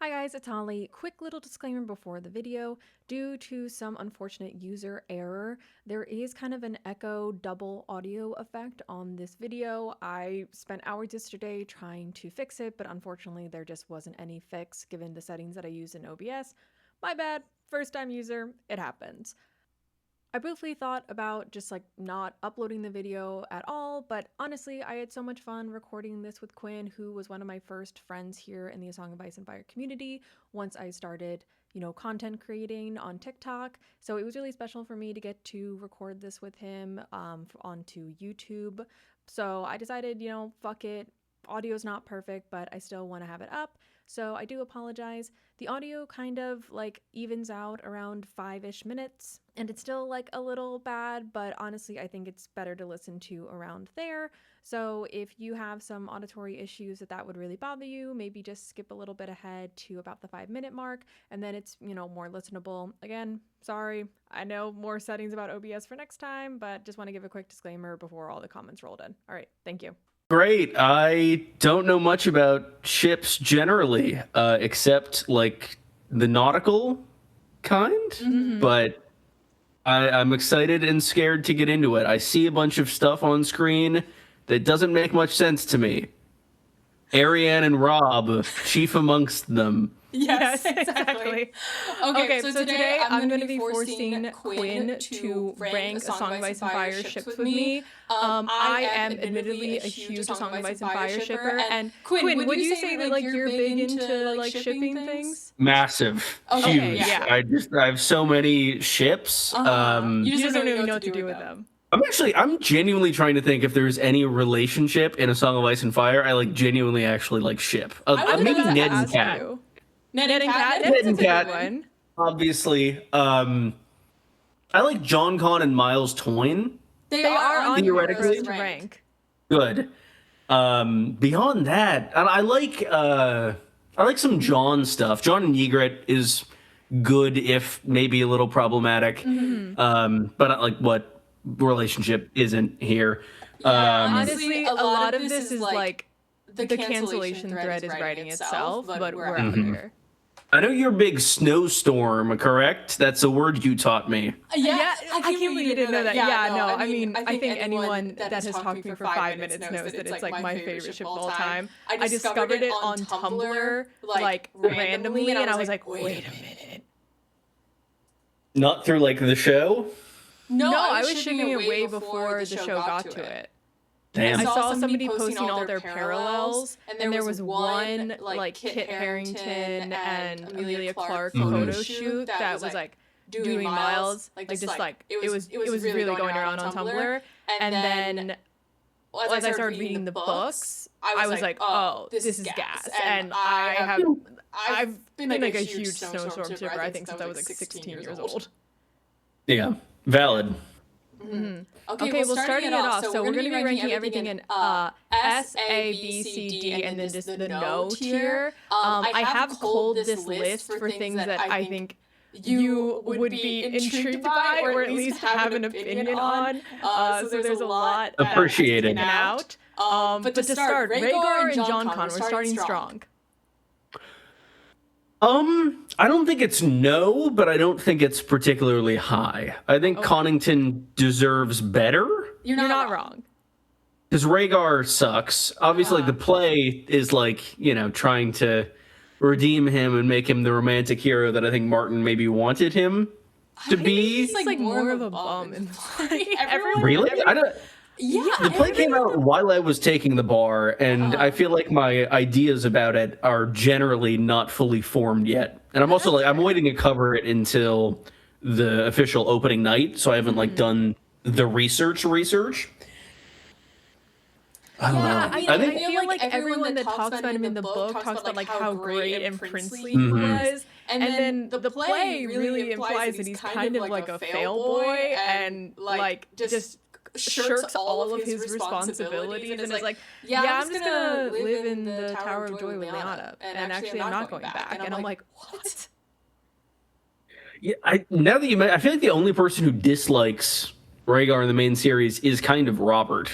Hi guys, it's Holly. Quick little disclaimer before the video. Due to some unfortunate user error, there is kind of an echo double audio effect on this video. I spent hours yesterday trying to fix it, but unfortunately there just wasn't any fix given the settings that I use in OBS. My bad, first time user, it happens. I briefly thought about just not uploading the video at all, but honestly, I had so much fun recording this with Quinn, who was one of my first friends here in the A Song of Ice and Fire community once I started, content creating on TikTok. So it was really special for me to get to record this with him onto YouTube. So I decided, fuck it. Audio's not perfect, but I still want to have it up. So I do apologize. The audio kind of evens out around 5-ish minutes, and it's still a little bad, but honestly I think it's better to listen to around there. So if you have some auditory issues that would really bother you, maybe just skip a little bit ahead to about the 5-minute mark, and then it's, more listenable. Again, sorry, I know more settings about OBS for next time, but just want to give a quick disclaimer before all the comments rolled in. All right, thank you. Great. I don't know much about ships generally, except the nautical kind, but I'm excited and scared to get into it. I see a bunch of stuff on screen that doesn't make much sense to me. Ariane and Rob, chief amongst them. Yes, exactly. Okay, so today I'm going to be forcing Quinn to rank A Song of Ice and Fire ships with me. I am admittedly a huge A Song of Ice and Fire shipper, and Quinn, would you say that you're big into shipping things? Massive, huge. Yeah. I have so many ships. You just don't even know what to do with them. I'm genuinely trying to think if there's any relationship in A Song of Ice and Fire I genuinely actually ship. Maybe Ned and Cat. Ned and Cat? Ned and Cat, obviously. I like John Con and Miles Toyne. They are on theoretically your rank. Good. Beyond that, I like some John stuff. John and Ygritte is good, if maybe a little problematic. But what relationship isn't here. Honestly, a lot of this is the cancellation thread is writing itself, but we're out here. I know you're a big snowstorm, correct? That's a word you taught me. Yeah, I can't believe you didn't know that. I mean, I think anyone that has talked to me for 5 minutes knows that it's my favorite ship of all time. I discovered it on Tumblr, randomly, and I was like, wait a minute. Not through the show? No, I was shipping it way before the show got to it. Damn. I saw somebody posting all their parallels, and there was one Kit Harington and Amelia Clark photo shoot that was doing Miles, it was really going around on Tumblr. And then as I started reading the books, I was like, oh, this is gas. And I've been a huge snowstorm shipper, I think, since I was 16 years old. Yeah, valid. Okay, well, starting it off, so we're going to be ranking everything in S, A, B, C, D, and then just the no tier. I have culled this list for things that I think you would be intrigued by, or at least have an opinion on. So there's a lot appreciated out. But to start, Rhaegar and Jon Con, we're starting strong. I don't think it's no, but I don't think it's particularly high. I think Connington deserves better. You're not wrong. Because Rhaegar sucks. Obviously, the play is trying to redeem him and make him the romantic hero that I think Martin maybe wanted him to be. He's more of a bum in the play. Really? I don't. Yeah, the play came out while I was taking the bar, and I feel like my ideas about it are generally not fully formed yet. And I'm also I'm waiting to cover it until the official opening night, so I haven't done the research. I don't know. I feel like everyone that talks about him in the book talks about how great and princely he was, and then the play really implies that he's kind of like a fail boy and just shirks all of his responsibilities and is I'm just gonna live in the Tower of Joy with Lyanna, and actually I'm not going back. And I'm like, what? Yeah, now that you mention, I feel like the only person who dislikes Rhaegar in the main series is kind of Robert.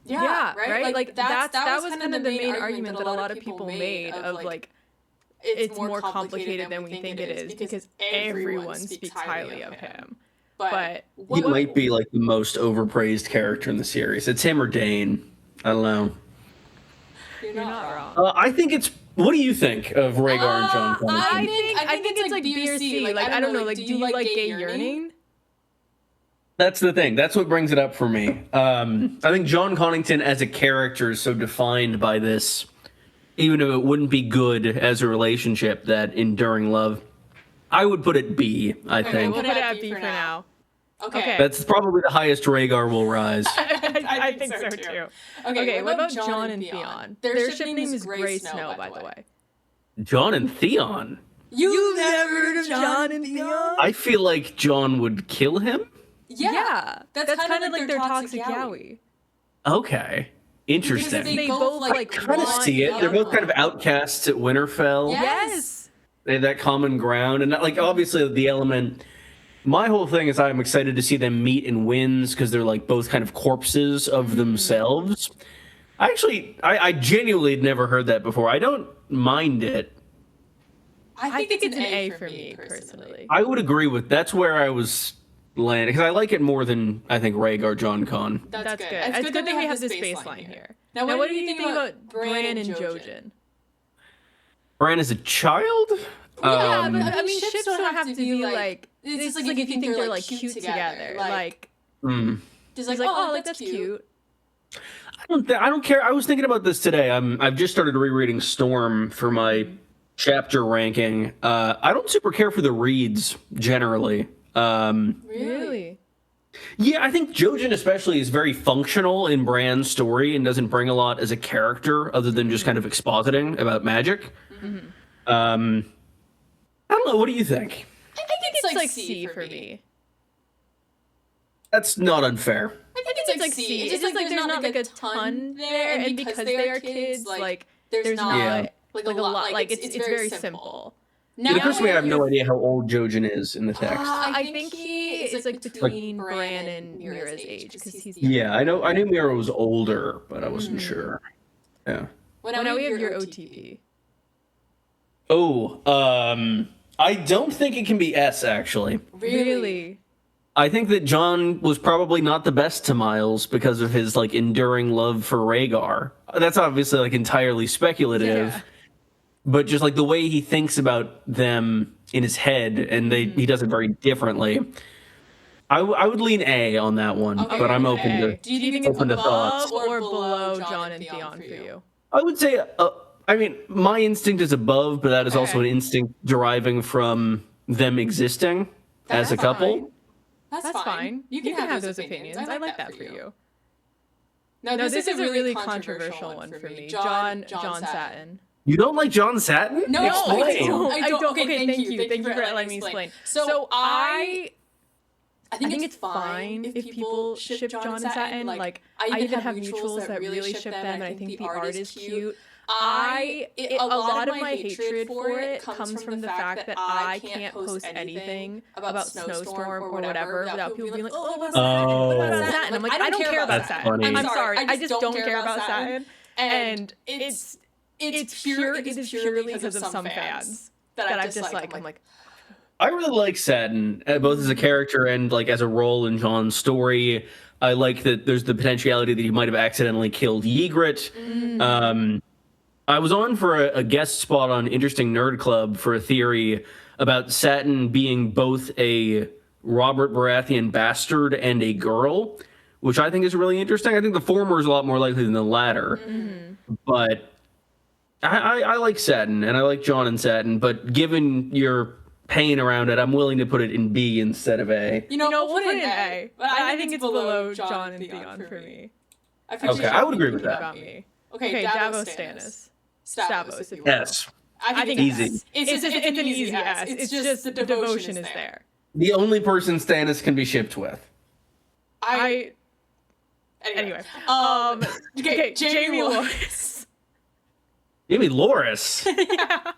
Yeah, right? That was kind of the main argument that a lot of people made of it's more complicated than we think it is because everyone speaks highly of him. But he might be like the most overpraised character in the series. It's him or Dane. I don't know. You're not wrong. I think it's. What do you think of Rhaegar and John Connor? I think it's like B or C. Like I don't know. Like, do you like gay yearning? That's the thing. That's what brings it up for me. I think John Connington as a character is so defined by this, even if it wouldn't be good as a relationship, that enduring love. I would put it B, I think. We'll put it at B for now. Okay. That's probably the highest Rhaegar will rise. I think so too. Okay, what about Jon and Theon? Their ship name is Grey Snow, by the way. Jon and Theon? You've never heard of Jon and Theon? I feel like Jon would kill him. Yeah. That's kind of like their toxic yaoi. Okay. Interesting. They both like kind of see it. They're both kind of outcasts at Winterfell. Yes. They have that common ground. And like obviously the element. My whole thing is I'm excited to see them meet in Winds because they're like both kind of corpses of themselves. I genuinely had never heard that before. I don't mind it. I think it's an A for me personally. I would agree with that's where I was landing because I like it more than I think Rhaegar Jon Con. That's good. It's good that we have this baseline here. Now what do you think about Bran and Jojen? Bran is a child? Yeah, but I mean ships don't have to be like it's just like if you think they're like cute together. Like just like oh that's cute. I don't care. I was thinking about this today. I've just started rereading Storm for my chapter ranking. I don't super care for the reads generally. Really? Yeah, I think Jojen especially is very functional in Bran's story and doesn't bring a lot as a character other than just kind of expositing about magic. I don't know. What do you think? I think it's like C for me. That's not unfair. I think it's like C. It's just like there's not like a ton there, and because they are kids, like there's not like a lot. Like it's very simple. Now, the first way I have no idea how old Jojen is in the text. I think he is like between Bran and Mira's age because he's. Yeah, I knew Mira was older, but I wasn't sure. Yeah. Well, now we have your OTP. Oh, I don't think it can be S actually. Really? I think that Jon was probably not the best to Miles because of his like enduring love for Rhaegar. That's obviously like entirely speculative, but just like the way he thinks about them in his head, and he does it very differently. I would lean A on that one, but I'm open to. Do you think it's above or below Jon and Theon for you? I would say. I mean, my instinct is above, but that is also an instinct deriving from them existing as a couple. That's fine. You can have those opinions. I like that for you. No, this is a really controversial one for me. John Satin. You don't like John Satin? No, I don't. Okay, thank you. Thank you for letting me explain. So I think it's fine if people ship John and Satin. Like, I even have mutuals that really ship them, and I think the art is cute. A lot of my hatred for it comes from the fact that I can't post anything about Snowstorm or whatever without people being like, oh, what's that? And I'm like, I don't care about Satin. I'm sorry. I just don't care about Satin. And it is purely because of some fans that I dislike. I'm like, I really like Satin, both as a character and like as a role in Jon's story. I like that there's the potentiality that he might have accidentally killed Ygritte. I was on for a guest spot on Interesting Nerd Club for a theory about Satin being both a Robert Baratheon bastard and a girl, which I think is really interesting. I think the former is a lot more likely than the latter. But I like Satin, and I like Jon and Satin, but given your pain around it, I'm willing to put it in B instead of A. You know, we'll put it in A, but I think it's below Jon and Theon for me. Okay, I would agree with that. Okay, Davos Stannis. Stavos, if you will. Yes. I think easy. It's an easy S. It's just the devotion is there. The only person Stannis can be shipped with. Anyway. Okay, Jaime Loras. Jaime Loras? Yeah.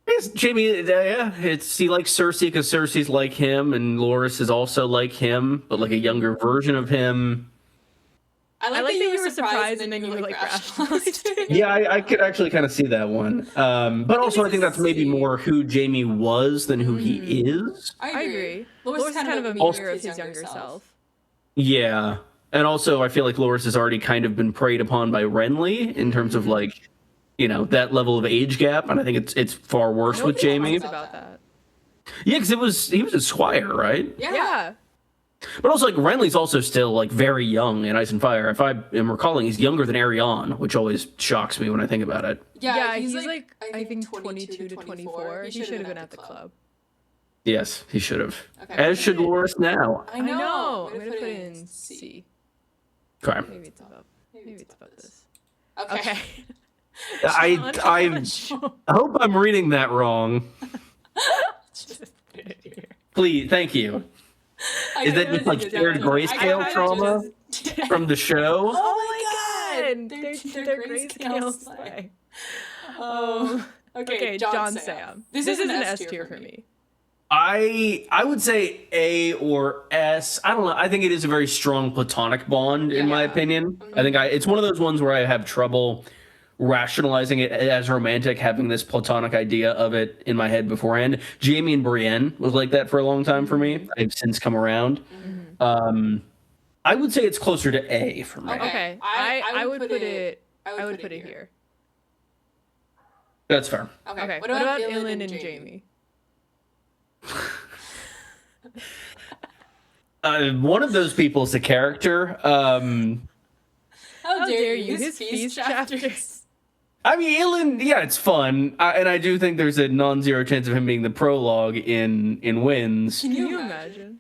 It's Jaime, he likes Cersei because Cersei's like him, and Loras is also like him, but like a younger version of him. I like that you were surprised and then you like rationalized it. Yeah, I could actually kind of see that one. But also, I think that's maybe more who Jamie was than who he is. I agree. Loris is kind of a mirror of his younger self. Yeah. And also, I feel like Loris has already kind of been preyed upon by Renly in terms of, like, you know, that level of age gap. And I think it's far worse with Jamie. About that. Yeah, because he was a squire, right? Yeah. But also, like, Renly's also still, like, very young in Ice and Fire. If I am recalling, he's younger than Ariane, which always shocks me when I think about it. Yeah, he's like I think 22 to 24. He should have been at the club. Yes, he should have. Okay. As should Loris now. I know. I'm gonna put it in C. Okay. Maybe it's about this. Okay. I hope I'm reading that wrong. Please, thank you. Is that just like shared grayscale trauma from the show? Oh my god! They're grayscale slay. Okay, John Sam. This is an S tier for me. I would say A or S. I don't know. I think it is a very strong platonic bond, in my opinion. I think it's one of those ones where I have trouble rationalizing it as romantic, having this platonic idea of it in my head beforehand. Jamie and Brienne was like that for a long time for me. I've since come around. I would say it's closer to A for me. Okay, I would put it here. That's fair. Okay. What about Ilyn and Jamie? One of those people is a character. How dare you? His feast chapters. I mean, Ilyn, yeah, it's fun, and I do think there's a non-zero chance of him being the prologue in Wins. Can you imagine?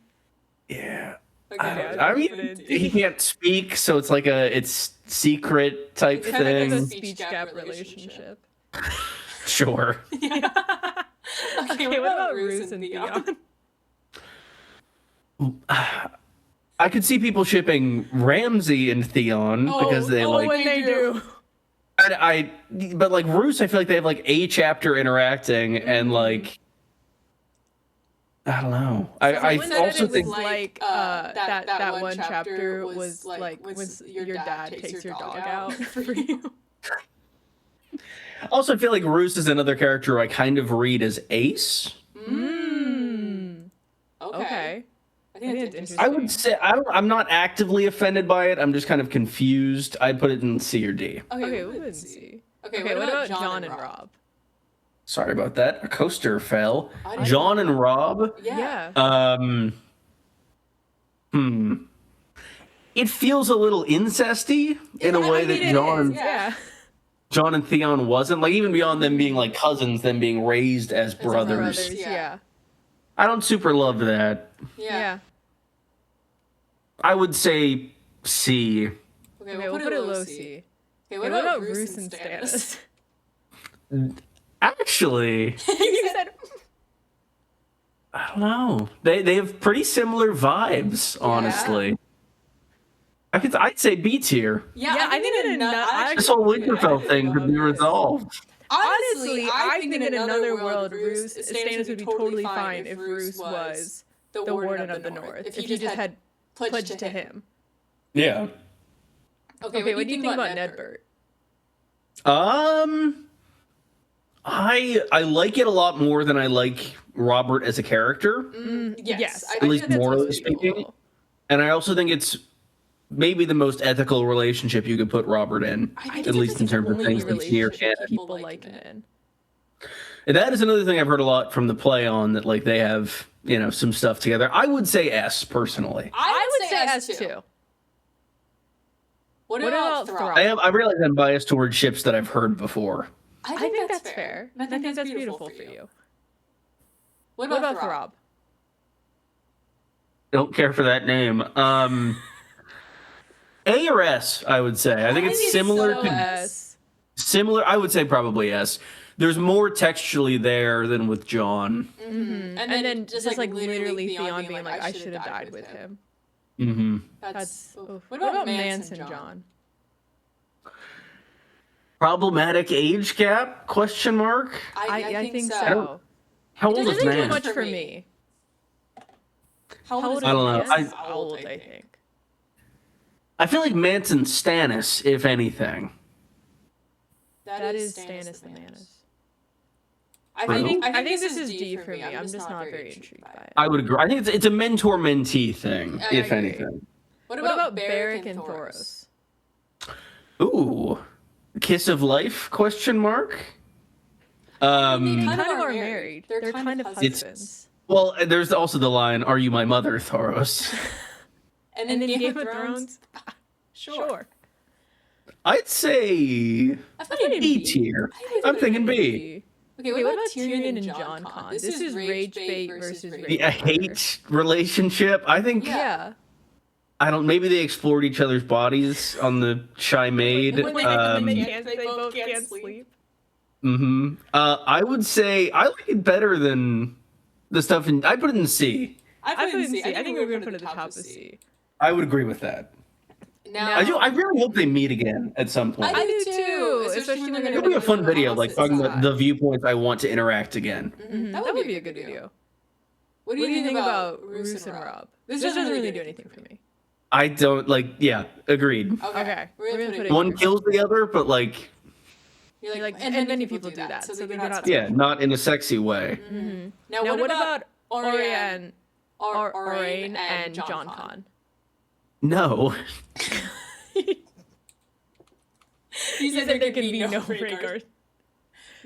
Yeah. Okay, I mean, he can't speak, so it's like it's secret type It's thing. like a speech gap relationship. Sure. Okay, what about Roose and Theon? I could see people shipping Ramsay and Theon because they like. When they do. But like Roose, I feel like they have like a chapter interacting and like. I don't know. I also think like that one chapter was like when your dad takes your dog out for you. Also, I feel like Roose is another character I kind of read as Ace. Okay. I think it's interesting. I would say I'm not actively offended by it. I'm just kind of confused. I'd put it in C or D. Okay, we would see. Okay, what about John and Rob? Sorry about that. A coaster fell. John and Rob. Yeah. It feels a little incesty in a way that John and Theon wasn't. Like even beyond them being like cousins, them being raised as brothers. Yeah. I don't super love that. Yeah. I would say C. Okay, we'll put it low C. Okay, what about Roose and Stannis? Actually, You said I don't know. They have pretty similar vibes, honestly. I'd say B tier. Yeah, I think This whole Winterfell thing could be resolved. Honestly, I think in another world, Stannis would be totally fine if Roose was the Warden of the North. If he just had pledged to him. Yeah. Okay, what do you think about Nedbert? I like it a lot more than I like Robert as a character. Yes. At least morally speaking. And I also think it's maybe the most ethical relationship you could put Robert in, at least in terms of things that here can. people like him in. And that is another thing I've heard a lot from the play on that like they have, you know, some stuff together. I would say S personally. I would say S too. What about Throb? I realize I'm biased towards ships that I've heard before. I think that's fair. I think that's beautiful for you. What about Throb? Don't care for that name. A or S, I would say. I think it's similar to S. Similar, I would say probably S. There's more textually there than with John. And then just like literally Theon being like, I should have died with him. That's what about Mance and John? Problematic age gap? Question mark. I think so. How old is Doesn't do Mance? much for me. How old is I don't know. Mance? Old, I think. I feel like Manson Stannis, if anything. That is Stannis the Manus. I think this is D for me. I'm just not very intrigued by it. I would agree. I think it's a mentor-mentee thing, if anything. What about Beric and Thoros? Ooh, kiss of life? Question mark. They kind of are married. They're kind of husbands. Well, there's also the line, "Are you my mother, Thoros?" And then Game of Thrones. Sure. I'd say B tier. I'm thinking B. Okay, what about Tyrion and Jon Con? This is rage bait versus rage. A hate relationship. I think. Yeah. I don't. Maybe they explored each other's bodies on the Shy Maid. They both can't sleep. I would say I like it better than the stuff in. I put it in C. I put it in C. I think we're gonna put it at the top of C. I would agree with that. Now, I really hope they meet again at some point. I do too. Especially when it'll be a fun video, like talking about the viewpoints I want to interact again. That would be a good video. What do you think about Roose and Rob? This doesn't really do anything for me. I don't like. Yeah, agreed. Okay. We're gonna put it. One kills the other, but like. You're like, and many people do that, so they're not. Yeah, not in a sexy way. Now what about Orianne and Jon Con? No. He said there can be no Rhaegar.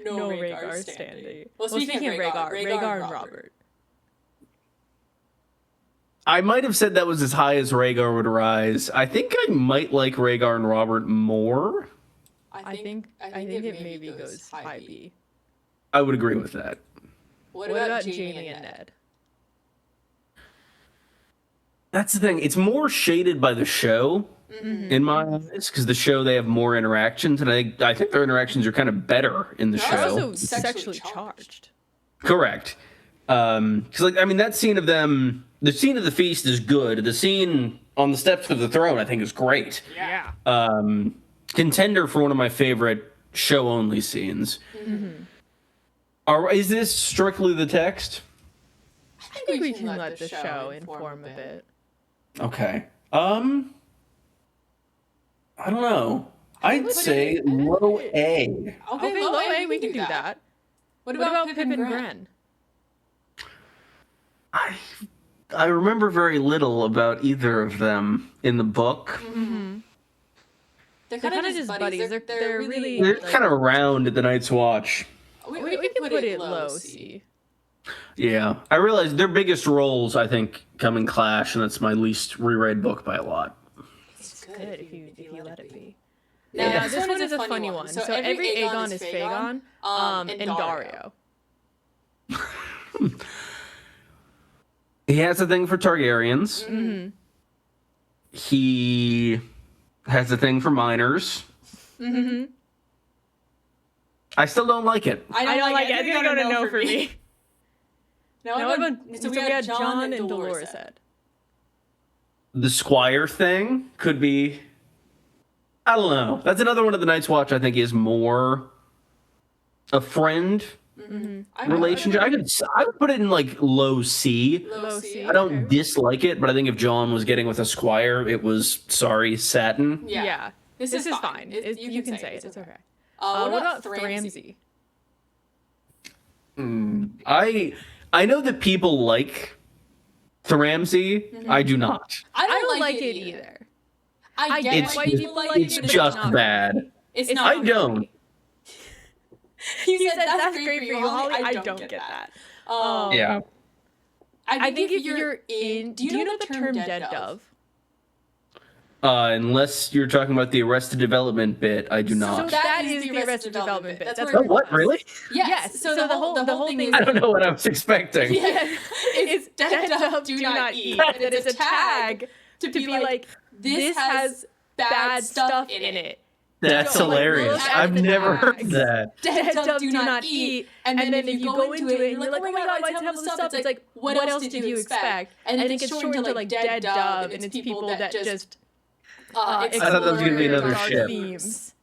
No Rhaegar standing. Well, speaking of Rhaegar and Robert. I might have said that was as high as Rhaegar would rise. I think I might like Rhaegar and Robert more. I think it maybe goes high B. I would agree with that. What about Jaime and Ned? That's the thing. It's more shaded by the show, in my eyes, because the show they have more interactions, and I think their interactions are kind of better in the show. They're also sexually charged. Correct. Because that scene of them, the scene of the feast is good. The scene on the steps of the throne, I think, is great. Yeah. Contender for one of my favorite show-only scenes. Is this strictly the text? I think we can let the show inform a bit. Okay. I don't know. I'd say low A. Okay, low A, we can do that. What about Pip and Gren? I remember very little about either of them in the book. They're kind of just buddies. They're really... They're kind of around at the Night's Watch. We can put it low C. Yeah. I realize their biggest roles, I think, come in Clash, and that's my least reread book by a lot. It's good if you let it be. Now, this one is a funny one. So every Aegon is Phaegon, and Dario. He has a thing for Targaryens. He has a thing for minors. I still don't like it. I don't like it. I think I got a no for me. So we had Jon and Dolores Ed. The Squire thing could be... I don't know. That's another one of the Night's Watch I think is more a friend relationship. I would put it in like low C. Low C. I don't dislike it, but I think if Jon was getting with a Squire, it was satin. Yeah. This is fine. You can say it. It's okay. What about Ramsay? I know that people like Ramsay. I do not. I don't like it either. I get why people like it. It's just bad. It's not. I don't. You said that's great for you, Holly. I don't get that. Yeah. I think if you're in... Do you know the term dead dove? Unless you're talking about the Arrested Development bit, I do not. So that is the Arrested Development bit. That's oh, what? Really? Yes. So the whole thing is... I don't know what I was expecting. Yeah. It's dead dove, do not eat. That it's a tag to be like, this has bad stuff in it. That's hilarious. I've never heard that. Dead dove do not eat. And then if you go into it and you're like, oh my god, why does it have all this stuff? It's like, what else did you expect? And I think it's shortened to like dead dove, and it's people that just... I thought that was going to be another ship. Themes.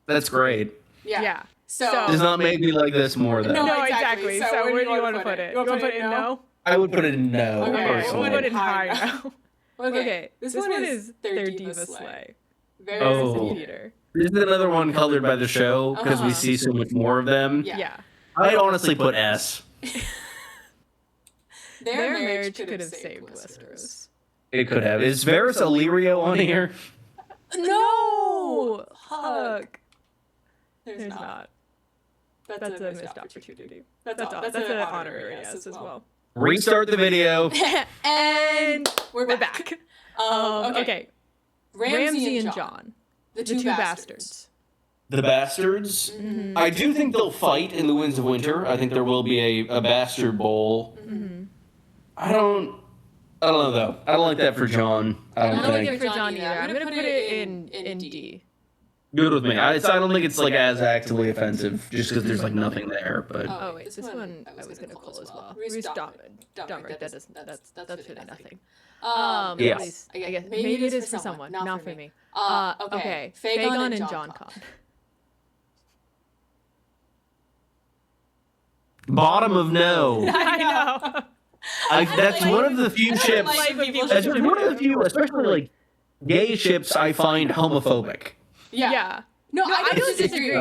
That's great. Yeah. So does not make me like this more, though. No, exactly. So where do you want to put it? You want to put it in no? I would put it in no. Okay, personally. we'll put it in high now. Okay, this one is their diva slay. Very Oh. Peter. This is another one colored by the show because we see so much more of them. Yeah. I'd honestly put S. Their marriage could have saved Westeros. It could have. Is Varys Illyrio on here? No! Fuck. There's not. That's a missed opportunity. That's an honorary yes as well. Restart the video. And we're back. Okay. Ramsay and Jon. The two bastards. The bastards. Mm-hmm. I do think they'll fight in the Winds of Winter. I think there will be a bastard bowl. Mm-hmm. I don't know though. I don't like that for Jon. I don't like it for Jon either. I'm gonna put it in D. Good with me. I don't think it's like as actively offensive, just because there's like nothing there. But wait, this one I was gonna call as well. Roose Domeric. That's really nothing. Yes. I guess maybe it is for someone, not for me. Okay. Fagon and Jon Con. Bottom of no. I know. That's one of the few ships. That's one of the few, especially like gay ships, I find homophobic. Yeah. No, I don't disagree.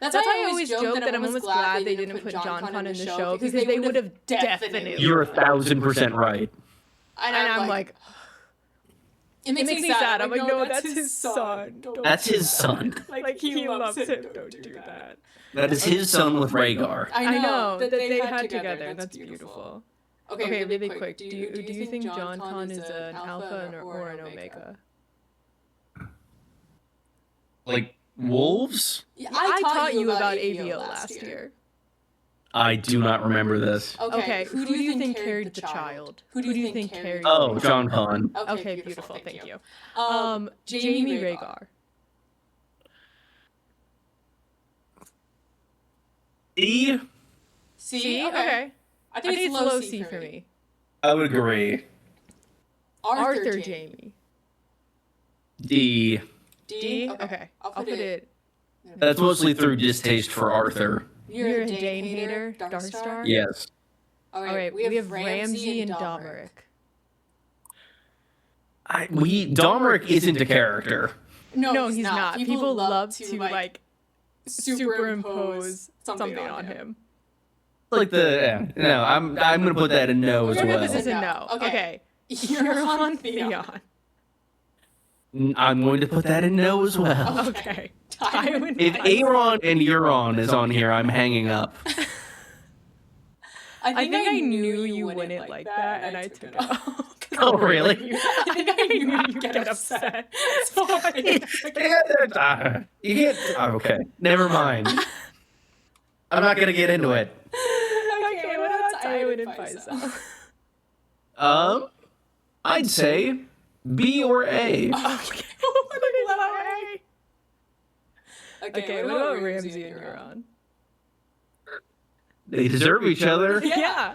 That's why I always joke that I'm almost glad they didn't put Jon Con in the show because they would have definitely. You're 1,000% right. And I'm like, it makes me sad. I'm like, no, that's his son. That's his son. Like he loves him. Don't do that. That is his son with Rhaegar. I know that they had together. That's beautiful. Okay, really quick. Do you think Jon Con is an alpha or an omega? Like wolves? Yeah, I taught you about AVO last year. I do not remember this. Okay, who do you think carried the child? Who do you think carried? Oh, Jon Con. Okay, beautiful. Thank you. Jaime Rhaegar. E? C? Okay. I think it's low C for me. I would agree. Arthur Jaime. D. D? Okay. I'll put it. That's mostly through distaste for Arthur. You're a Dane hater, Darstar? Yes. Alright, we have Ramsay and Domeric. Domeric isn't a character. No, he's not. People love to, like, superimpose something on him. Like no, I'm gonna put that in no as well. This is a no. Okay. You're on Theon. I'm going to put that in no as well. Okay. If Aaron and Euron is on here, I'm hanging up. I think I knew you wouldn't like that, and I took it off. Oh, really? I think I knew you'd get upset. So You can't. Okay, never mind. I'm not gonna get into it. Okay, what about Tywin and Pycelle? I'd say B or A. Okay, what about Ramsay and Euron? They deserve each other. Yeah.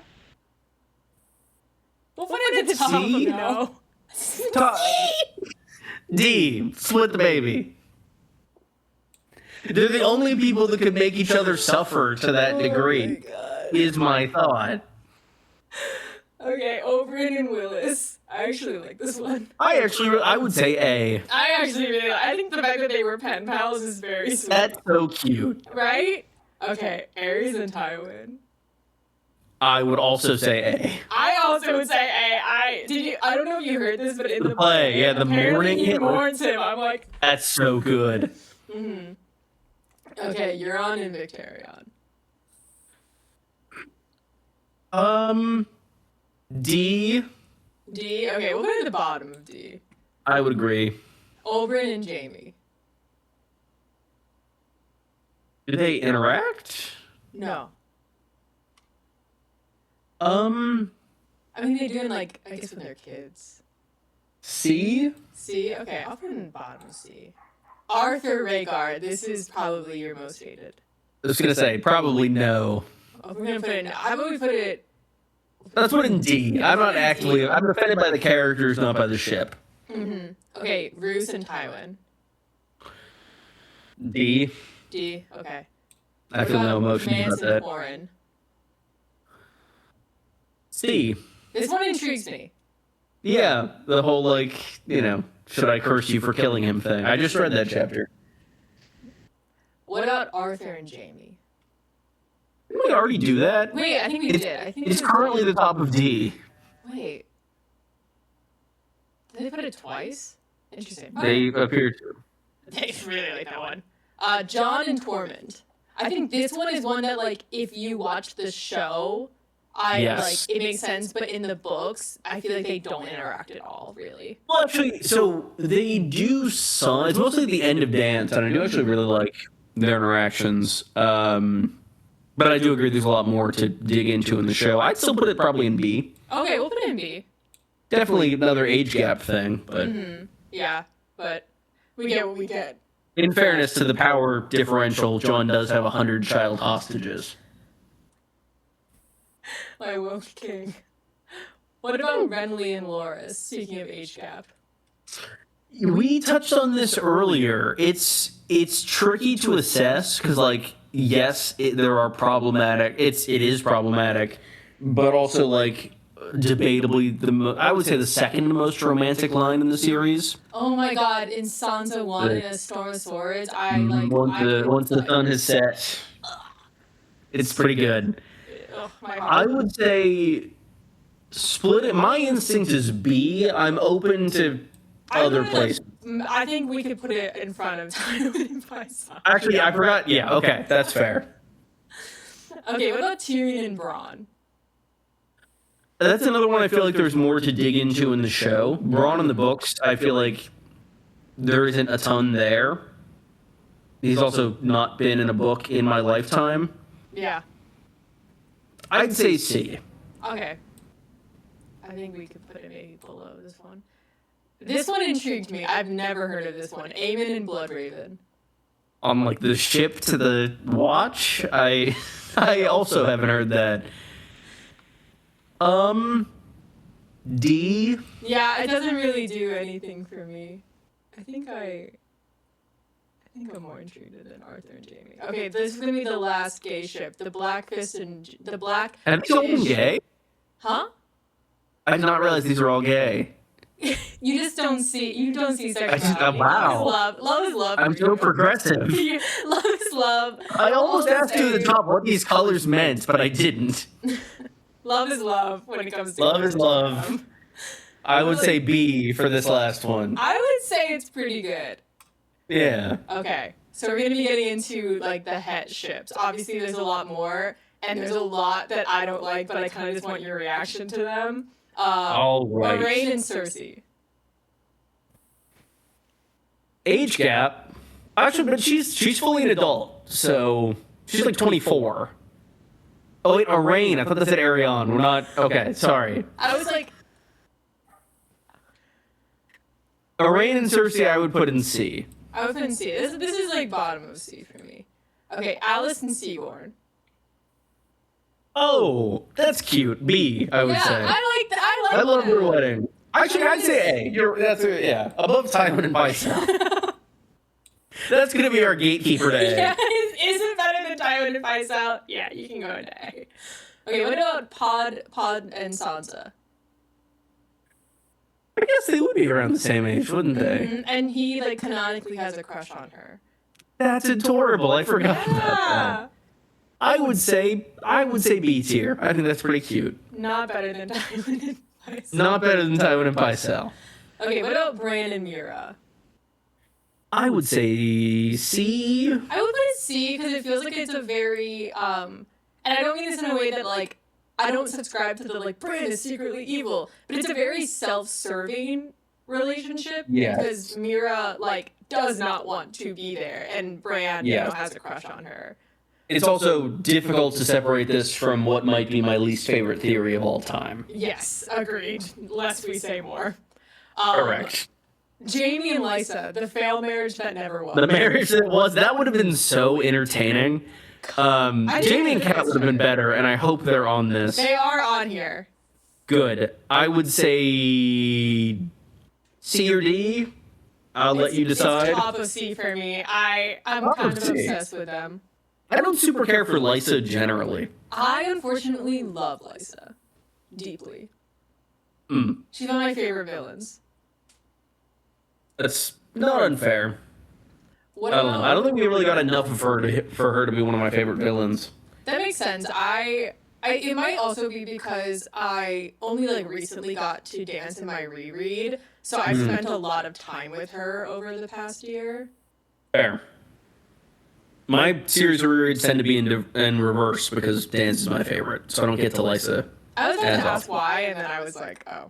We'll put it at the top of no. D. Split the baby. They're the only people that could make each other suffer to that degree, is my thought. Okay, Oberyn and Willis. I actually like this one. I would say A. I think the fact that they were pen pals is very sweet. That's so cute. Right? Okay, Aerys and Tywin. I would also say A. I also would say A. I don't know if you heard this, but in the play, the morning he mourns him. I'm like, that's so good. Mm-hmm. Okay, Euron and Victarion. D. D. Okay, we'll put it at the bottom of D. I would agree. Oberyn and Jaime. Do they interact? No. I mean, they do in, like, I guess when they're kids. C? C? Okay, I'll put it in bottom C. Arthur Rhaegar, this is probably your most hated. I was gonna say, probably no. Oh, we're gonna put it in, how about we put it... Let's put it in D. I'm offended by the characters, not by the ship. Mm-hmm. Okay, Roose and Tywin. D. D, okay. I feel no emotion about that. Warren. C. This one intrigues me. Yeah, the whole, like, should I curse you for killing him thing. I just read that chapter. What about Arthur and Jamie? Didn't we already do that? Wait, I think we did. I think it's currently the top of D. Wait. Did they put it twice? Interesting. They appear to. They really like that one. John and Tormund. I think this one is one that, like, if you watch the show, it makes sense, but in the books, I feel like they don't interact at all, really. Well, actually, so they do some. It's mostly the end of Dance, and I do actually really like their interactions. But I do agree there's a lot more to dig into in the show. I'd still put it probably in B. Okay, we'll put it in B. Definitely another age gap thing, but... Yeah, but we get what we get. In fairness to the power differential, John does have 100 child hostages. My woke king. What about Renly and Loras, speaking of age gap? We touched on this earlier. It's tricky to assess, because, like, yes, there are problematic... It is problematic, but also, like... debatably I would say the second most romantic line in the series. Oh my god, in Sansa 1 in A Storm of Swords, once the sun has set, it's pretty good. I would say split it. My instinct is B. I'm open to other places. I think we could put it in front of Tywin and Pycelle. Actually, I forgot. Yeah, okay, that's fair. Okay, what about Tyrion and Bronn? That's another one I feel like there's more to dig into in the show. Bronn in the books, I feel like there isn't a ton there. He's also not been in a book in my lifetime. Yeah. I'd say C. Okay. I think we could put it maybe below this one. This one intrigued me. I've never heard of this one. Aemon and Bloodraven. On, like, the ship to the watch? I also haven't heard that. D. Yeah, it doesn't really do anything for me. I think I'm more intrigued than Arthur and Jamie. Okay, this is gonna be the last gay ship. The Blackfist and the Black. Have these all been gay? Huh? I did not realize these were all gay. You just don't see. You don't see sexuality. Wow. Love is love. Love is love. I'm so progressive. Love is love. I almost asked you at the top what these colors meant, but I didn't. Love is love when it comes to love is love. I would say B for this last one. I would say it's pretty good. Yeah. Okay, so we're gonna be getting into, like, the het ships. Obviously, there's a lot more, and there's a lot that I don't like, but I kind of just want your reaction to them. All right. Moiraine and Cersei. Age gap. Actually, but she's fully an adult, so she's like 24. Oh wait, Moiraine. I thought that said Ariane. We're not. Okay, sorry. I was like, Moiraine and Cersei, I would put in C. I would put in C. This is like bottom of C for me. Okay, Alice and Seaborn. Oh, that's cute. B, I would say. I love her wedding. Actually, I'd say A. Yeah, above Tywin and Pycelle. That's gonna be our gatekeeper to A. Yeah, is it better than Tywin and Pycelle? Yeah, you can go into A. Okay, what about Pod and Sansa? I guess they would be around the same age, wouldn't they? Mm-hmm. And he, like, canonically has a crush on her. That's adorable. I forgot about that. I would say B tier. I think that's pretty cute. Not better than Tywin and Pycelle. Not better than Tywin and Pycelle. Okay, what about Bran and Mira? I would say C. I would put it C because it feels like it's a very and I don't mean this in a way that, like, I don't subscribe to the, like, Bran is secretly evil, but it's a very self-serving relationship. Yes. Because Mira, like, does not want to be there, and Bran, you know, has a crush on her. It's also difficult to separate this from what might be my least favorite theory of all time. Yes, agreed. Lest we say more. Correct. Jaime and Lysa, the failed marriage that never was. The marriage that was, that would have been so entertaining. Jaime and Kat would have been better, and I hope they're on this. They are on here. Good. I would say C or D. I'll let you decide. It's top of C for me. I'm kind of obsessed with them. I don't super care for Lysa generally. I unfortunately love Lysa. Deeply. She's one of my favorite villains. That's not unfair. What I don't know. I don't think we really got enough of her for her to be one of my favorite villains. That makes sense. It might also be because I only like recently got to dance in my reread, so I've spent a lot of time with her over the past year. Fair. My series of rereads tend to be in reverse because dance is my favorite, so I don't get to Lysa. I was going to ask why, and then I was like, oh.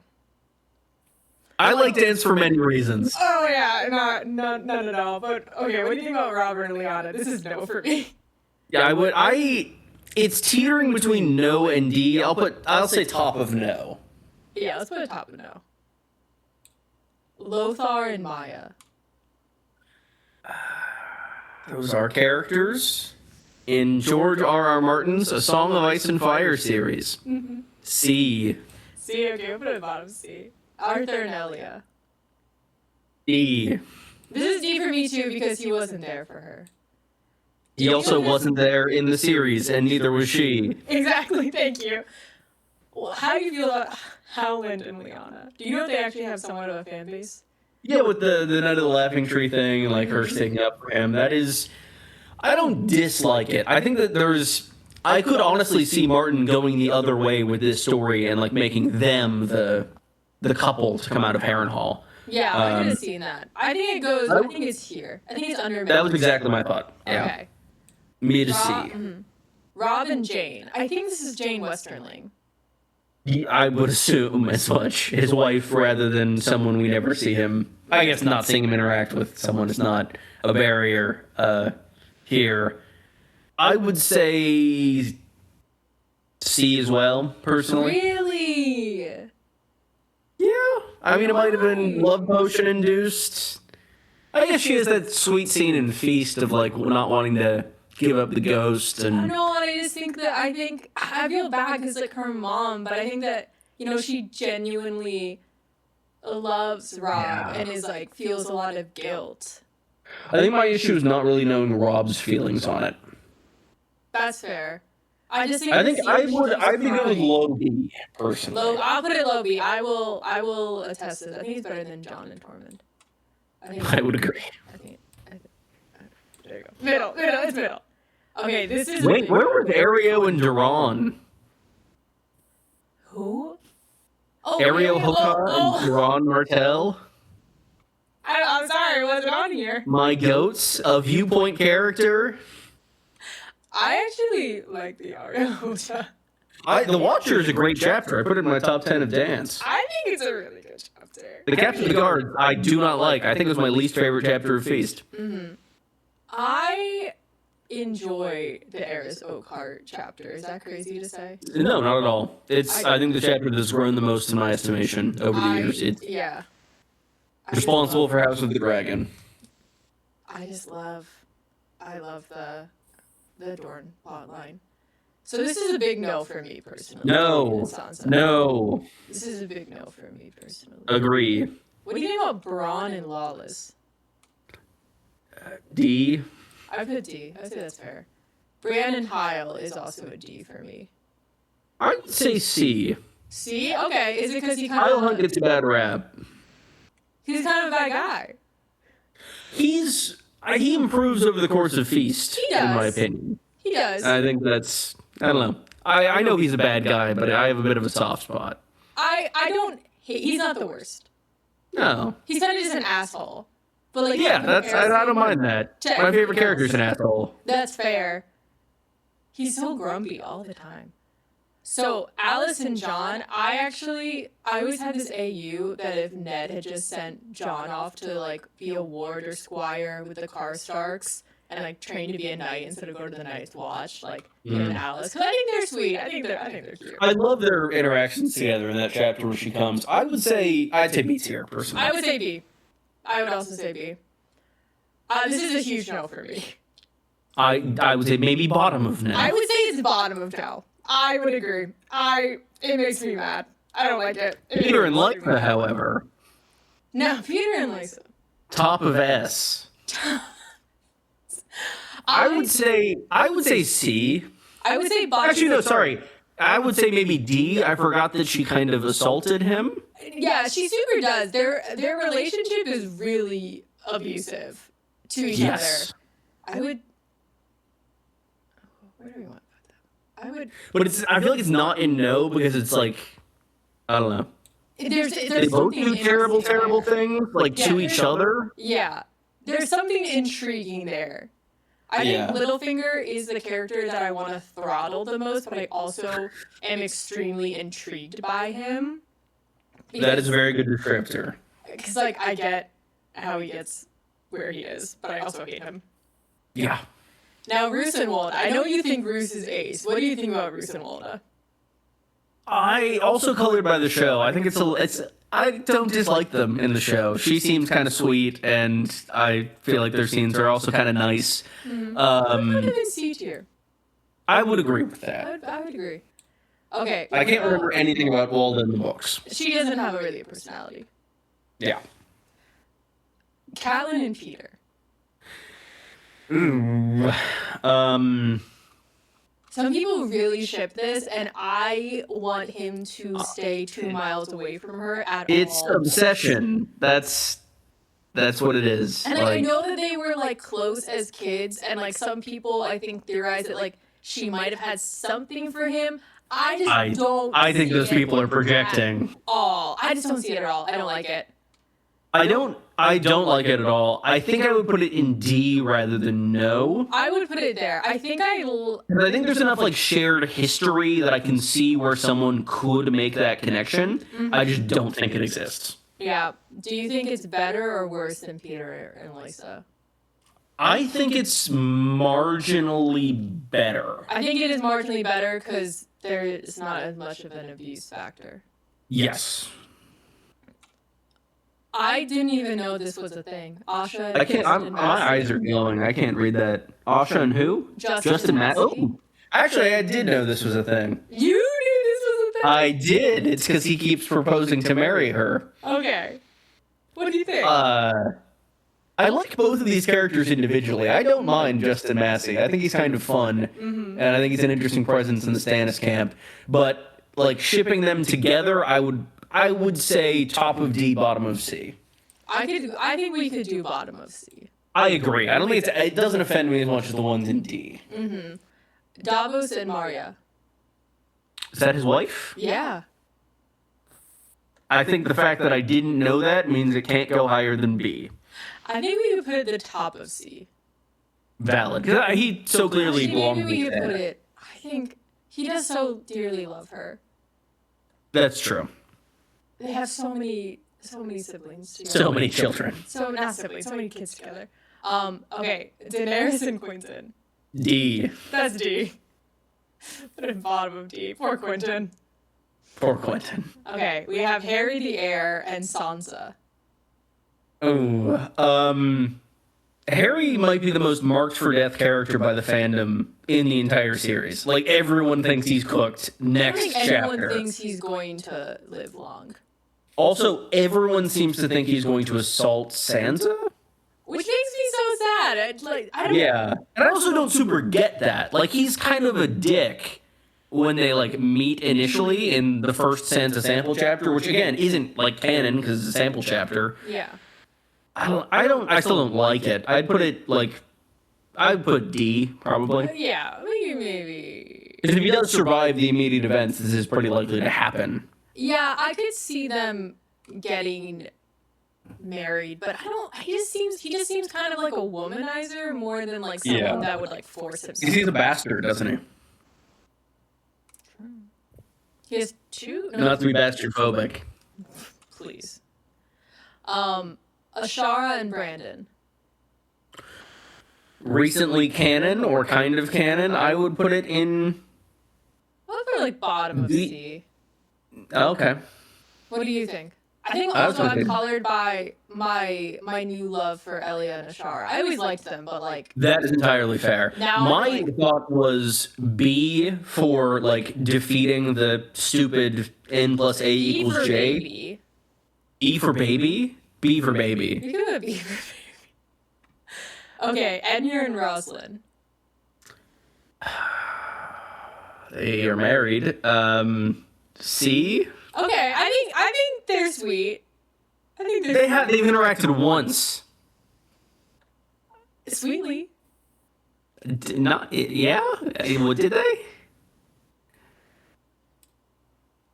I like dance for many reasons. Oh yeah, none at all. But okay, what do you think about Robert and Liana? This is no for me. Yeah, it's teetering between no and D. I'll say top of no. Yeah, let's put a top of no. Lothar and Maya. Those are characters in George R.R. Martin's A Song of Ice and Fire series. C. C, okay, we'll put it at bottom C. Arthur and Elia. D. This is D for me too because he wasn't there for her. He also wasn't there in the series, and neither was she. Exactly, thank you. Well, how do you feel about Howland and Liana? Do you know if they actually have somewhat of a fan base? Yeah, with the Night of the Laughing Tree thing, and like her sticking up for him, that is... I don't dislike it. I think that I could honestly see Martin going the other way with this story and like making them the couple to come out of Harrenhal. Yeah, I could have seen that. I think it's here. I think it's under. That was exactly my thought. Yeah. Okay. Me to see. Rob and Jane. I think this is Jane Westerling. I would assume as much. His wife rather than someone we never see him. I guess not seeing him interact with someone is not a barrier here. I would say C as well, personally. Really? Yeah. I mean, it might have been love potion induced. I guess she has that sweet scene in Feast of like not wanting to give up the ghost and. No, I just think that I feel bad because like her mom, but I think that she genuinely loves Rob and is like feels a lot of guilt. I think my issue is not really knowing Rob's feelings on it. That's fair. I just think I'd be good with low B personally. I'll put it low B. I will attest to that. I think he's better than John and Tormund. I would agree. There you go. Middle. It's middle. Okay, this is. Wait, where were Aereo and Duran? Who? Oh, Aereo Hokar and Duran Martell? I'm sorry, it wasn't on here. My goats, a viewpoint character. I actually like the Aereo. The Watcher is a great chapter. I put it in my top 10 of dance. I think it's a really good chapter. The Captain of the Guard, I do not like. I think it was my least favorite chapter of Feast. I enjoy the Eris Oakhart chapter. Is that crazy to say? No, not at all. I think the chapter that's grown the most in my estimation over the years. It's responsible for House of the Dragon. I love the Dorn plotline. So this is a big no for me personally. No. This is a big no for me personally. Agree. What do you think about Braun and Lawless? D. I put D. I would say that's fair. Brienne and Hyle is also a D for me. I would say C. C? Okay. Is it because he kind Hyle of... Hunt gets a bad rap. He's kind of a bad guy. He improves over the course of Feast, in my opinion. He does. I think that's... I don't know. I know he's a bad guy, but I have a bit of a soft spot. I don't hate... He's not the worst. No. He's kind of just an asshole. But like, yeah, I don't mind that. My favorite character's an asshole. That's fair. He's so grumpy all the time. So Alice and John, I always had this AU that if Ned had just sent John off to like be a ward or squire with the Karstarks and like train to be a knight instead of go to the Night's Watch, like him and Alice. Cause I think they're sweet. I think they're cute. I love their interactions together in that chapter when she comes. I'd say B tier personally. I would say B. I would also say B. This is a huge no for me. I would say maybe bottom of no. I would say it's bottom of no. I would agree. It makes me mad. I don't like it. Peter and Lysa, however. No, Peter and Lysa. Top of S. I would say C. I would say bottom. Actually, no, sorry. I would say maybe D. I forgot that she kind of assaulted him. Yeah, she super does. Their relationship is really abusive to each Yes. other. I would. Where do we want to put that? I would. But I feel like it's not in no because it's like, I don't know. There's They both do terrible things like to each other. Yeah, there's something intriguing there. I think Littlefinger is the character that I want to throttle the most, but I also am extremely intrigued by him. That is a very good descriptor. Because, like, I get how he gets where he is, but I also hate him. Yeah. Now, Roose and Walda. I know you think Roose is ace. What do you think about Roose and Walda? I also colored by the show. I think I don't dislike them in the show. She seems kind of sweet, and I feel like their scenes are also kind of nice. I would put him in C tier. I would agree with that. I would agree. Okay. I can't remember anything about Walda in the books. She doesn't have really a personality. Yeah. Catelyn and Peter. Ooh. Some people really ship this, and I want him to stay 2 miles away from her at all. It's obsession. That's what it is. And I know that they were like close as kids, and like some people I think theorize that like she might have had something for him. I just don't. I think those people are projecting. At all. I just don't see it at all. I don't like it. I don't like it at all. I think I would put it in D rather than no. I would put it there. I think there's enough like shared history that I can see where someone could make that connection. Mm-hmm. I just don't think it exists. Yeah. Do you think it's better or worse than Peter and Lysa? I think it's marginally better. I think it is marginally better because there is not as much of an abuse factor. Yes. I didn't even know this was a thing. Asha. My eyes are glowing. I can't read that. Asha and who? Justin Massey. Oh, actually, I did know this was a thing. You knew this was a thing? I did. It's because he keeps proposing to marry her. Okay. What do you think? I like both of these characters individually. I don't mind Justin Massey. I think he's kind of fun, and I think he's an interesting presence in the Stannis camp. But like shipping them together, I would say top of D, bottom of C. I think we could do bottom of C. I agree. I don't think it doesn't offend me as much as the ones in D. Mm-hmm. Davos and Marya. Is that his wife? Yeah. I think the fact that I didn't know that means it can't go higher than B. I think we could put it at the top of C. Valid. Because he so clearly belongs to maybe we could put it. I think he does so dearly love her. That's true. They have so many siblings together. So many children. Not siblings, so many kids together. Okay, Daenerys and Quentin. D. That's D. Put it at bottom of D. Poor Quentin. Poor Quentin. Okay, we have Harry the Heir and Sansa. Oh, Harry might be the most marked for death character by the fandom in the entire series. Like, everyone thinks he's cooked next chapter. Everyone thinks he's going to live long. Also, everyone seems to think he's going to assault Sansa. Which makes me so sad. I don't. Yeah, and I also don't super get that. Like, he's kind of a dick when they like meet initially in the first Sansa sample chapter, which again isn't like canon because it's a sample chapter. Yeah. I still don't like it. I'd put D probably. Yeah, maybe. Because if he does survive the immediate events, this is pretty likely to happen. Yeah, I could see them getting married, but he just seems kind of like a womanizer more than like someone that would like force himself. He's a bastard, doesn't he? He has two. No, not to be bastard phobic. Please. Ashara and Brandon. Recently canon or kind of canon, I would put it in. I'll put it like bottom of C. Okay. What do you think? I think also I'm colored by my new love for Elia and Ashara. I always liked them, but like that is entirely fair. My thought was B for like defeating the stupid N+A equals J. Baby. E for baby. B for baby. You could put B for baby. Okay, Edmure and Rosalind. They are married. C. Okay, I think they're sweet. I think they've interacted once. sweetly. Not yeah. What did they?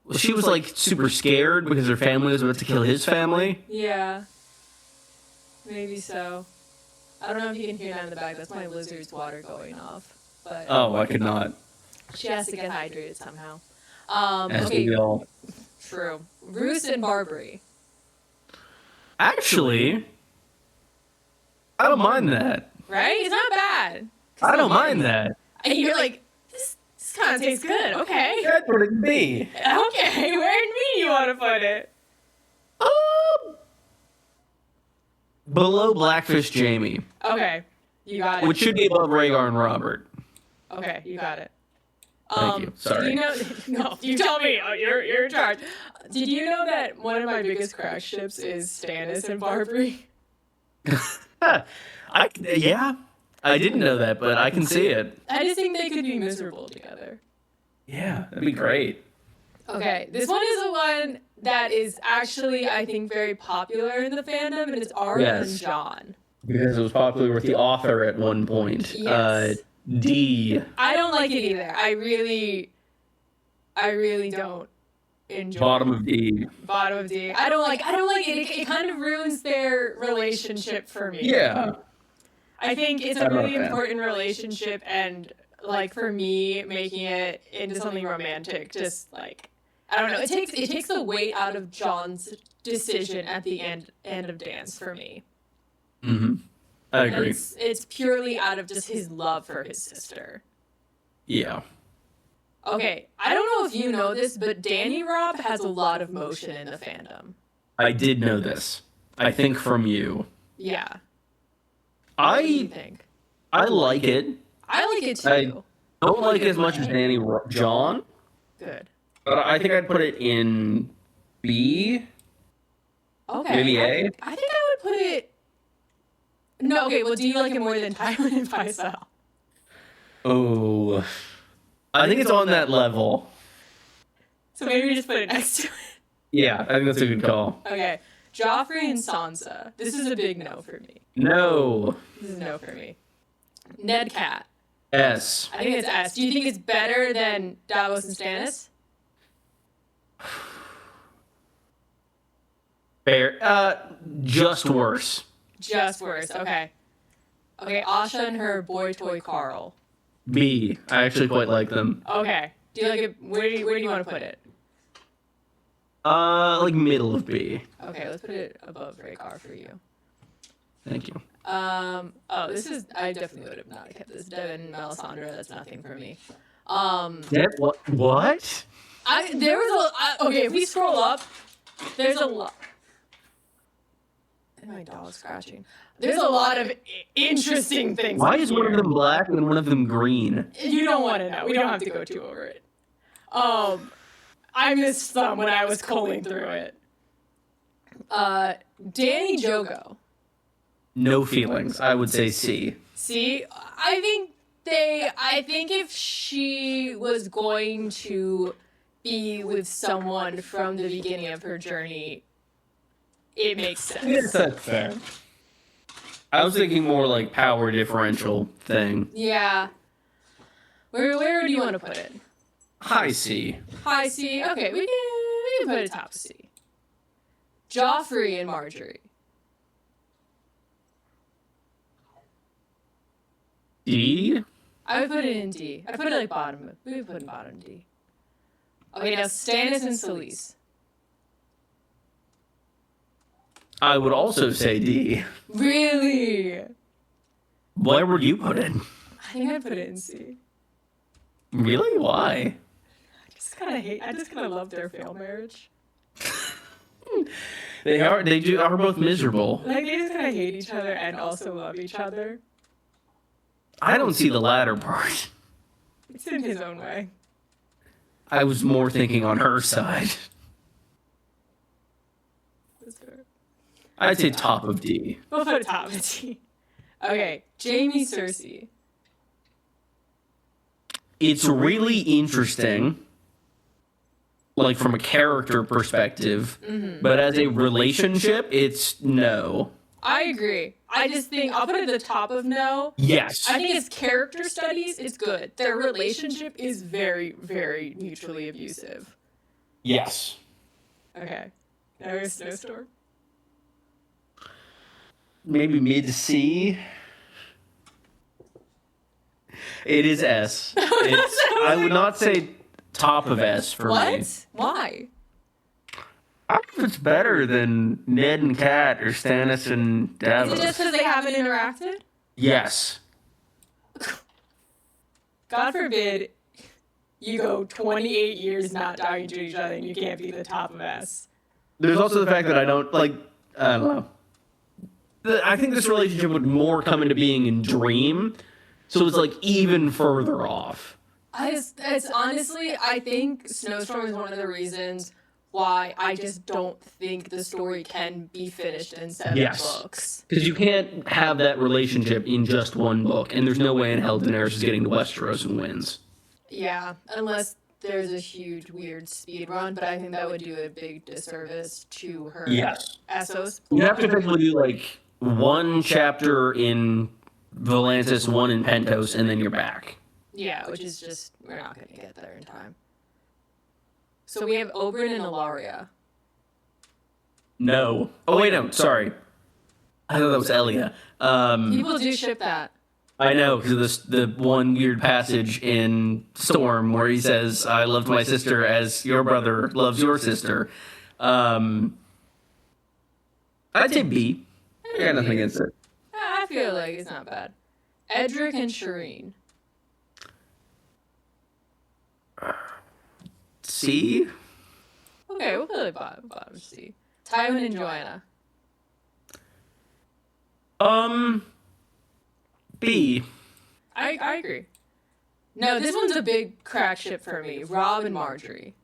Well, she was like super scared because her family was about to kill his family. Yeah. Maybe so. I don't know if you can hear that in the back. That's my lizard's water going off. But Oh, I could not. she has to get hydrated somehow. As Okay, we all. true. Roos and Barbary. Actually, I don't mind that. Right? It's not bad. I don't mind that. And you're like, this kind of tastes good. Okay. That's what it'd be. Okay, where in me do you want to put it? Below Blackfish Jamie, Okay, you got it. which should be above Rhaegar and Robert. Okay, you got it. Thank you. Sorry. Did you know? No, you tell me. Oh, you're in charge. Did you know that one of my biggest crush ships is Stannis and Barbary? Yeah, I didn't know that, but I can see it. I just think they could be miserable together. Yeah, that'd be great. Okay, this one is the one that is actually, I think, very popular in the fandom, and it's Arya and Jon. Because it was popular with the author at one point. Yes. D. I don't like it either. I really don't enjoy Bottom of D. Bottom of D. I don't like it. It kind of ruins their relationship for me. Yeah. I think it's a really important relationship, and like for me, making it into something romantic, just like I don't know, it takes the weight out of John's decision at the end of Dance for me. Mm-hmm. I agree. And it's purely out of just his love for his sister. Yeah. Okay, I don't know if you know this, but Danny Robb has a lot of motion in the fandom. I did know this. I think from you. Yeah. What do you think? I like it. I like it too. I don't like it as much as John. Good. But I think I'd put it in B. Okay. Maybe A. I think I would put it. No, okay. Well, do you like it more than Tywin and Pycelle? Oh, I think it's on that level. So maybe we just put it next to it. Yeah, I think that's a good call. Okay. Joffrey and Sansa. This is a big no for me. No. This is a no for me. Ned Cat. S. I think it's S. Do you think it's better than Davos and Stannis? Fair. Just worse. Just worse. Okay. Okay, Asha and her boy toy Carl. B. I actually quite like them. Okay. Do you like it? Where do you want to put it? Like middle of B. Okay, let's put it above Rhaegar for you. Thank you. Oh, this is, I definitely would have not kept this. Devin and Melisandre, that's nothing for me. What? There was okay, if we scroll up, there's a lot. And my dog's scratching. There's a lot of interesting things. Why is one of them black and one of them green? You don't want to know. We don't have to go too over it. I missed some when I was culling through it. Danny Jogo. No feelings. I would say C. See, I think if she was going to be with someone from the beginning of her journey, it makes sense. Yes, that's fair. I was thinking more like power differential thing. Yeah. Where do you want to put it? High C. High C. Okay, we can put it top C. Joffrey and Marjorie. D? I would put it in D. I put it like bottom. We would put it in bottom D. Okay, now Stannis and Selyse. I would also say D. Really? Where would you put it? I think I'd put it in C. Really? Why? I just kind of love their failed marriage. They are both miserable. Like, they just kind of hate each other and also love each other. I don't see the latter part. It's in his own way. I was more thinking on her side. That's fair. I'd say top of D. We'll put top of D. Okay, Jaime Cersei. It's really interesting. like from a character perspective, but as a relationship, it's no. I agree. I just think I'll put it at the top of no. Yes. I think it's character studies. It's good. Their relationship is very, very mutually abusive. Yes. Okay. Now here's Snowstorm. Maybe mid C. It is S. I would not say top of S for me. What? Why? I don't know if it's better than Ned and Kat or Stannis and Davos. Is it just because they haven't interacted? Yes. God forbid you go 28 years not talking to each other and you can't be the top of S. There's also the fact that I don't know. I think this relationship would more come into being in Dream, so it's like even further off. It's honestly, I think Snowstorm is one of the reasons why I just don't think the story can be finished in 7 books. Because you can't have that relationship in just one book, and there's no way in hell Daenerys is getting to Westeros and wins. Yeah, unless there's a huge, weird speed run, but I think that would do a big disservice to her Essos. You have to effectively do like one chapter in Volantis, one in Pentos, and then you're back. Yeah, which is just, we're not going to get there in time. So we have Oberyn and Ilaria. No. Oh, wait, no, sorry. I thought that was Elia. People do ship that. I know, because of the one weird passage in Storm where he says, I loved my sister as your brother loves your sister. I'd say B. I got nothing against it. I feel like it's not bad. Edric and Shireen. C? Okay, we'll put it bottom C. Tywin and Joanna. B. I agree. No, this one's a big crack ship for me. Rob and Marjorie.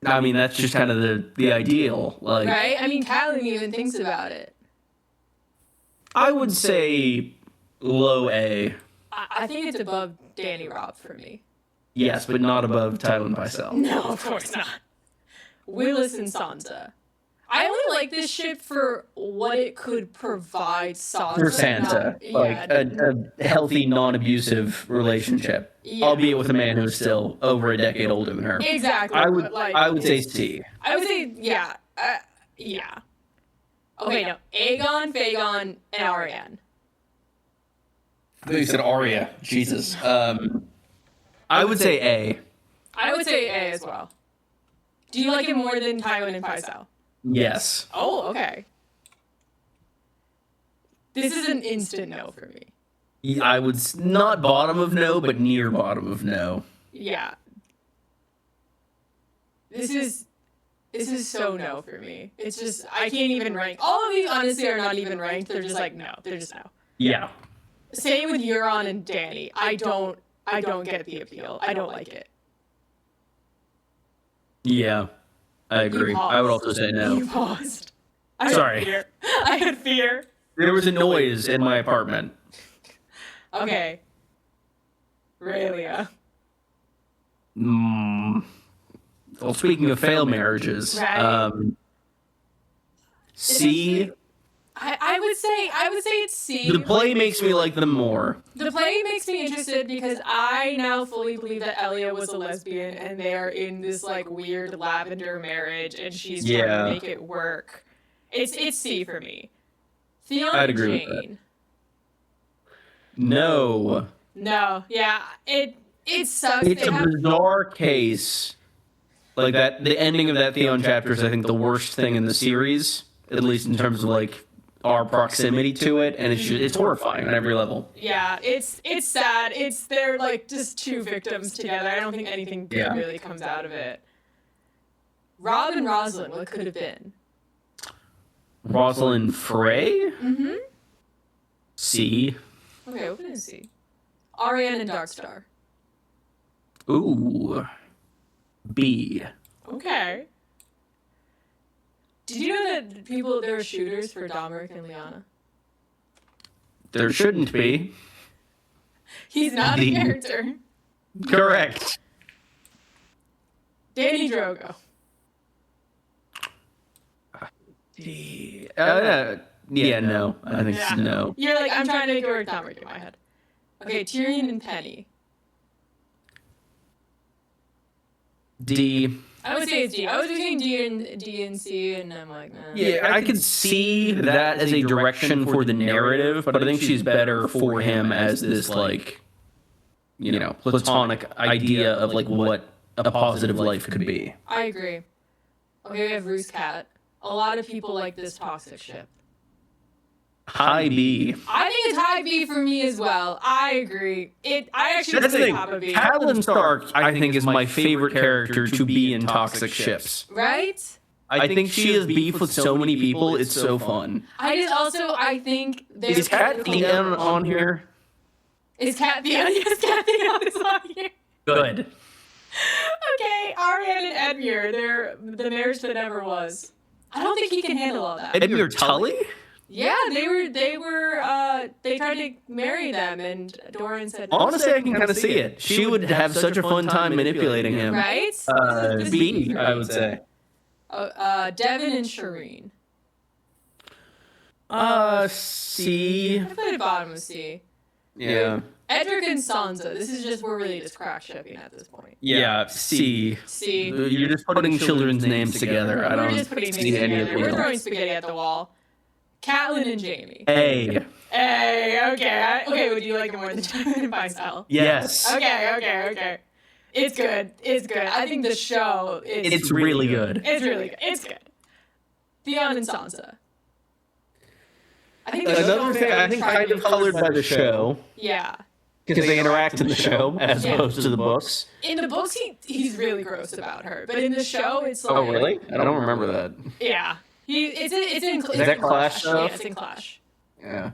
I mean, that's just kind of the ideal. Like, right? I mean, Catelyn even thinks about it. I would say low A. I think it's above Dany Rob for me. Yes, but not above Tywin Pycelle. No, of course not. Willis and Sansa. I only like this ship for what it could provide Sansa. For Sansa. A healthy, non-abusive relationship. Albeit with a man who's still over a decade older than her. Exactly. I would say C. I would say, yeah. Yeah. Okay, no. Aegon, Phaegon, and Arianne. I thought you said Arya. Jesus. I would say A. I would say A as well. Do you like it more than Tywin and Pycelle? Yes. Oh, okay. This is an instant no for me. I would not bottom of no, but near bottom of no. Yeah. This is so no for me. It's just, I can't even rank. All of these honestly are not even ranked. They're just like no. They're just no. Yeah. Same with Euron and Dany. I don't get the appeal. I don't like it. Yeah. I agree. I would also say no. You paused. Sorry. I had fear. There was a noise in my apartment. Okay. Rhaelia. Well, speaking of failed marriages, Right. C. I would say it's C. The play makes me like them more. The play makes me interested because I now fully believe that Elia was a lesbian and they are in this like weird lavender marriage and she's trying to make it work. It's C for me. Theon I'd and agree Jane. with that. No. No, yeah, it sucks. It's a bizarre case. Like that, the ending of that Theon chapter is, I think, the worst thing in the series, at least in terms of like our proximity to it, and it's horrifying on every level. Yeah, it's sad. They're like just two victims together. I don't think anything good really comes out of it. Rob and Rosalind, what could have been? Rosalind Frey? Mm-hmm. C. Okay, we'll put in C. Arianne and Darkstar. Ooh. B. Okay. Did you know that there are shooters for Domeric and Lyanna? There shouldn't be. He's not a character. Correct. Danny Drogo. D. No. I think it's no. You're like, I'm trying to make it work, not working in my head. Okay, Tyrion and Penny. D. I would say it's D. I was between D and C, and I'm like, nah. Yeah, I could see that as a direction for the narrative, but I think she's better for him as this, like, you know, platonic idea of, like, what a positive life could be. I agree. Okay, we have Roose Cat. A lot of people like this toxic ship. High B. I think it's high B for me as well. I agree. I actually That's would the say thing. top of B. Catelyn Stark, I think, is my favorite character to be in toxic ships. Right? I think she has beef with so many people. It's so fun. I think there's... Is Cat Theon on here? Is Cat Theon? Yes, Cat Theon is on here. Good. Okay, Arianne and Edmure. They're the marriage that never was. I don't think he can handle all that. Edmure Tully? Yeah, they tried to marry them, and Doran said no. Honestly, I can kind of see it. She would have such a fun time manipulating him. Right? B, I would say. Devin and Shireen. C. I put it bottom of C. Yeah. Edric and Sansa. This is just, we're really just crack shipping at this point. Yeah, C. C. You're just putting children's names together. I We're don't just putting see things any together. We're appeal. throwing spaghetti at the wall. Catelyn and Jaime. A. Hey, okay. Okay, would you like it more than Jaime and Pycelle? Yes. Okay. It's good. I think the show is... It's really good. It's really good. It's good. Theon and Sansa. I think the Another thing, I think kind of colored by the show. Yeah. Because they interact in the show as opposed to the books. In the books, he's really gross about her, but in the show, it's like... Oh, really? I don't remember that. Yeah. It's in that Clash stuff? Yeah, it's in Clash. Yeah.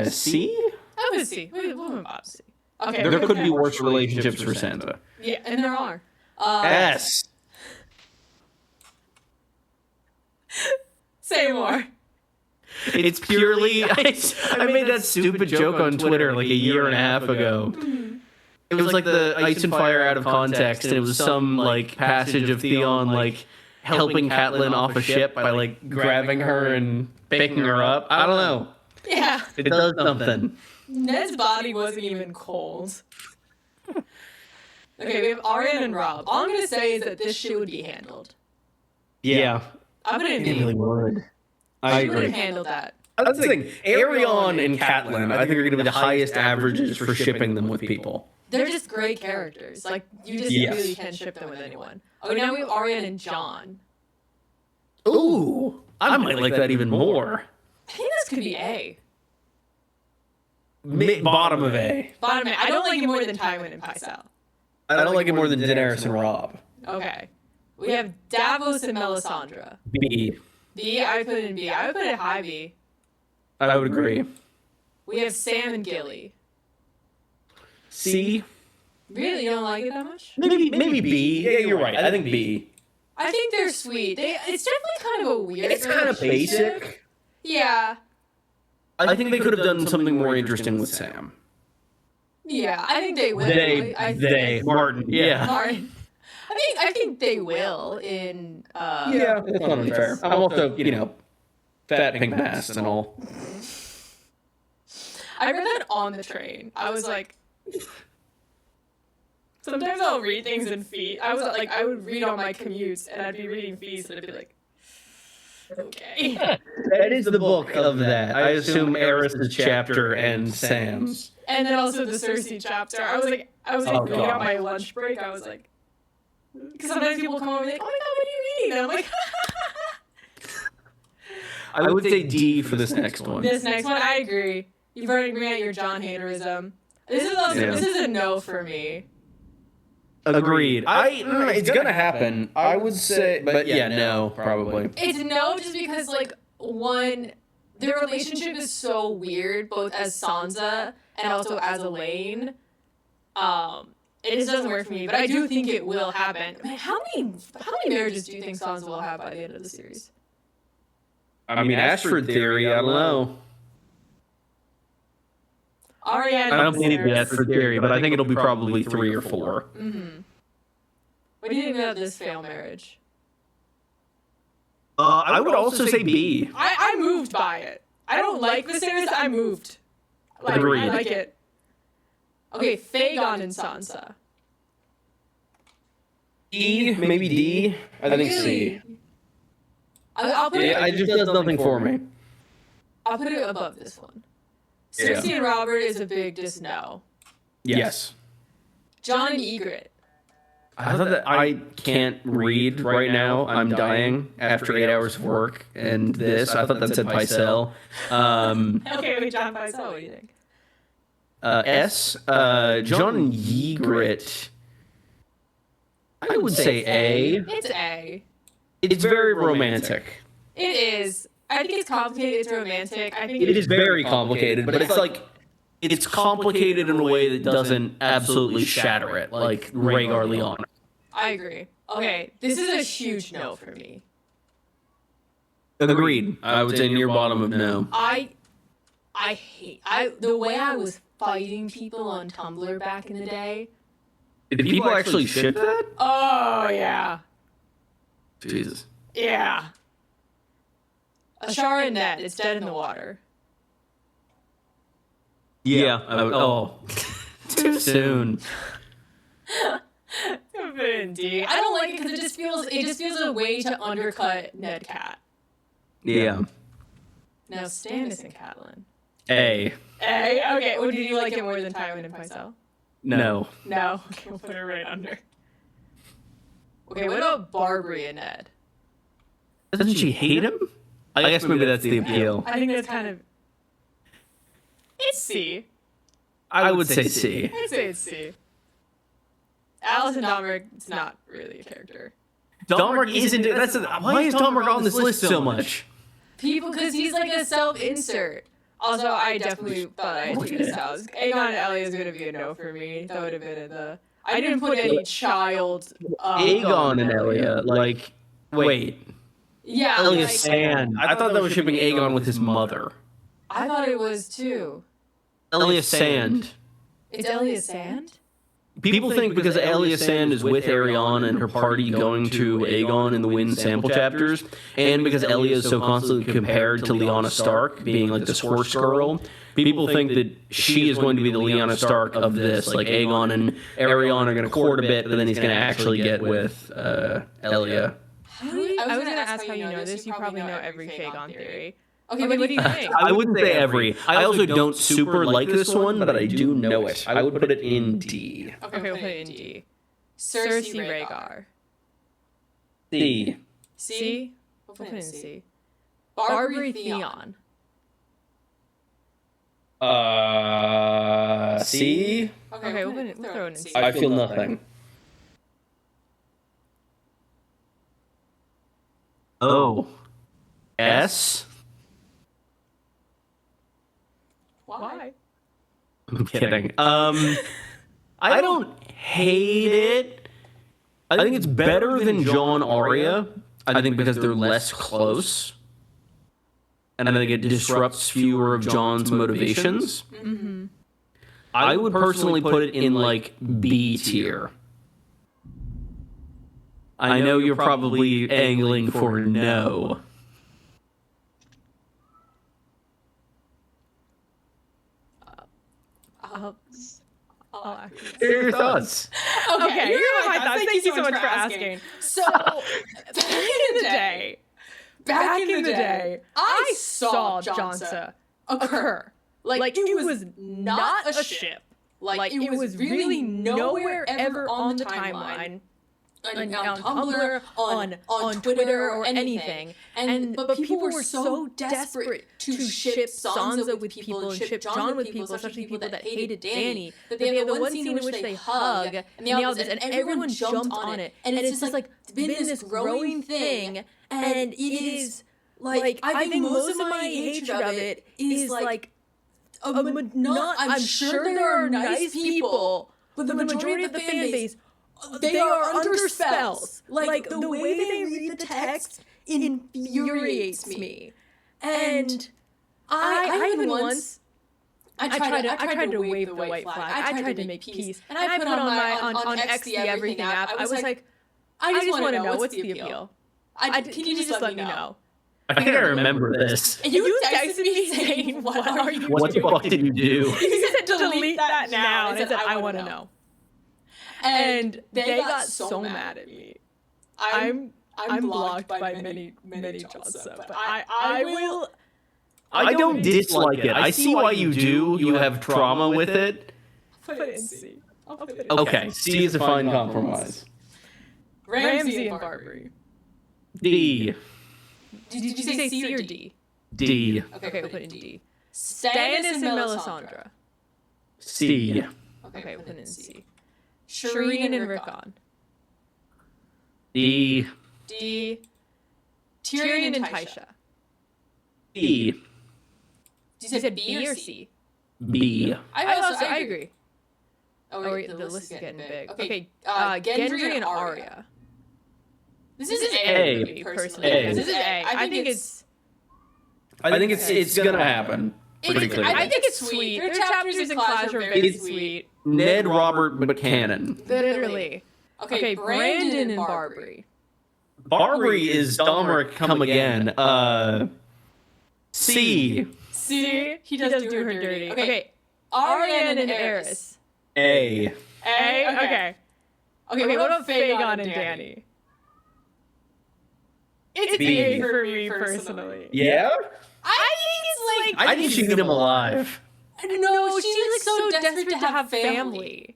C? I would C. We'll move on to C. Okay. There could be worse relationships for Sansa. Yeah, and there are. S. Say more. It's purely... I made that stupid joke on Twitter like a year and a half ago. It was like the Ice and Fire out of context, and it was some like passage of Theon like helping Catelyn off a ship by like grabbing her and picking her up. I don't know. Yeah. It does something. Ned's body wasn't even cold. Okay, we have Arianne and Robb. All I'm going to say is that this shit would be handled. Yeah. I'm going to It really would. I She would agree. have handled that. That's the thing. Arianne and Catelyn, I think, are going to be the highest averages for shipping them with people. They're just great characters. Like, you just really can't ship them with anyone. Okay, now we have Arianne and Jon. Ooh, I might like that even more. I think this could be A. Bottom of A. Bottom A. I don't like it more than Tywin and Pycelle. I don't like it more than Daenerys and Robb. Okay. We have Davos and Melisandre. B. B, I would put it in B. I would put it high B. I would agree. We have Sam and Gilly. C. Really? You don't like it that much? Maybe B. Yeah, you're right. I think B. I think they're sweet. It's definitely kind of a weird It's kind of basic. Yeah. I think they could have done something more interesting with Sam. Yeah, I think they will. Martin. Yeah. Martin. I think they will in Yeah, that's not unfair. I'm also, fat pink mask and all. I read that on the train. I was like, sometimes I'll read things in feet. I would read on my commutes, and I'd be reading fees, and I'd be like, okay. That is the book of that. I assume Eris's chapter and Sam's. And then also the Cersei chapter. I was like reading on my lunch break. I was like, because sometimes people come over and be like, oh my god, what are you reading? And I'm like, I would say D for this next one. This next one, I agree. You've already agreed at your John haterism. This is a no for me. Agreed. It's gonna happen. I would say, but yeah, no, probably. It's no, just because one, their relationship is so weird, both as Sansa and also as Elaine. It just doesn't work for me, but I do think it will happen. Man, how many marriages do you think Sansa will have by the end of the series? I mean, Ashford theory, I don't know. Arianne. I don't believe the Ashford theory, but I think it'll be probably 3 or 4. Mm-hmm. What do you think about this fail marriage? I would also say B. I'm moved by it. I don't like Viserys. I'm moved. Like, Agreed. I like it. Okay, Fagon and Sansa. E, maybe D. I think C. I'll put it. It just does nothing for me. I'll put it above this one. Yeah. Cersei and Robert is a big just no. Yes. John and Ygritte. I thought that I can't read right now. I'm dying after 8 hours of work and this. I thought that said Pycelle. Okay, wait, John Pycelle, what do you think? S. John and Ygritte. I would say A. It's A. It's very romantic. It is. I think it's complicated. It's romantic. I think It is very complicated, but it's like it's complicated in a way that doesn't absolutely shatter it, like Rhaegar Leon. I agree. Okay, this is a huge no for me. Agreed. I would say near bottom of no. I hate the way I was fighting people on Tumblr back in the day. Did people actually ship that? Oh yeah. Jesus. Yeah. Ashara and Ned, it's dead in the water. Yeah. Too soon. Put it in D. I don't like it because it just feels a way to undercut Ned Cat. Yeah. Now Stannis and Catelyn. A. A? Okay, well, did you like it more than Tywin and Pycelle? No. No. Okay, we'll put it right under. Okay, what about Barbary and Ned? Doesn't she hate him? I guess maybe that's the appeal. I think that's kind of... It's C. I would say C. I'd say it's C. Alice and Domeric, it's not really a character. Domeric isn't. Why is Domeric on this list so much? People, because he's like a self-insert. Also, I definitely thought I took this out. Aegon and Ellie is going to be a no for me. That would have been in the... I didn't put any child... Aegon and Elia, like... Wait. Yeah, Elia like, Sand. I thought that was shipping Aegon with his mother. I thought it was too. Elia Sand. It's Elia Sand? People think because Elia Sand is with Arianne and her party going to Aegon in the Wind sample chapters, and because Elia is so constantly compared to Lyanna Stark, being like this horse girl, people think that she is going to be the Lyanna Stark of this. Like Aegon and Arianne are going to court a bit, but then he's going to actually get with Elia. I was going to ask how you know this. You probably know every Fagon theory. Okay, what do you think? I wouldn't say every. I also don't super like this one, but I do know it. I would put it in D. Okay, we'll put it in D. Cersei Rhaegar. C. C? We'll put it in C. Barbary Theon. C? Okay, we'll throw it in C. I feel nothing. O. S? Why? I'm kidding. I don't hate it. I think it's better than Jon Arya. I think because they're less close. And I think it disrupts fewer of Jon's motivations. Mm-hmm. I would personally put it in like B tier. I know you're probably angling for no. I'll actually... Hear your thoughts. Okay, here are my thoughts. Thank you so much for asking. So, back in the day, I saw Sansa occur. Like it was not a ship. Like it was really nowhere ever on the timeline. On Tumblr, on Twitter, or anything. But people were so desperate to ship Sansa with people and ship Jon with people, especially people that hated Dany, that they have the one scene in which they hug, and they all this, and everyone jumped on it. And it's just like been this growing thing, and it is like I think most of my hatred of it is like not. I'm sure there are nice people, but the majority of the fan base. They are under spells. Like the way they read the text infuriates me. And I even once I tried to wave the white flag. I tried to make peace. And I put on X the everything app. I was like, I just want to know what's the appeal. Can you just let me know? I think I remember this. And you texted me saying, "What are you? What the fuck did you do?" You said, "Delete that now," and I said, "I want to know." And they got so mad at me. I'm blocked by many Johnson, but I will. I don't dislike it. I see why you do. You have trauma with it. Put it in C. Okay, C is a fine compromise. Ramsey and Barbary. D. Did you say C or D? D. Okay, we'll put it in D. Stannis and Melisandre. C. Okay, we'll put it in C. Shireen and Rickon. D. D. Tyrion and Tysha. B. Did you say B or C? B. I agree. Oh wait, the list is getting big. Okay, Gendry and Arya. This is A for me, personally. This is A. I think it's gonna happen. Pretty clearly. I think it's sweet. Their chapters in Clash are very sweet. Ned, Robert, Buchanan. Literally. Okay, Brandon and Barbary. Barbary is Domeric come again. C. See? He does do her dirty. Okay, Arianne and Aerys. A. Okay. Okay, what about Fagon and Dany? It's B for me, personally. Yeah? I think she can eat him alive. No, she's like so desperate to have family.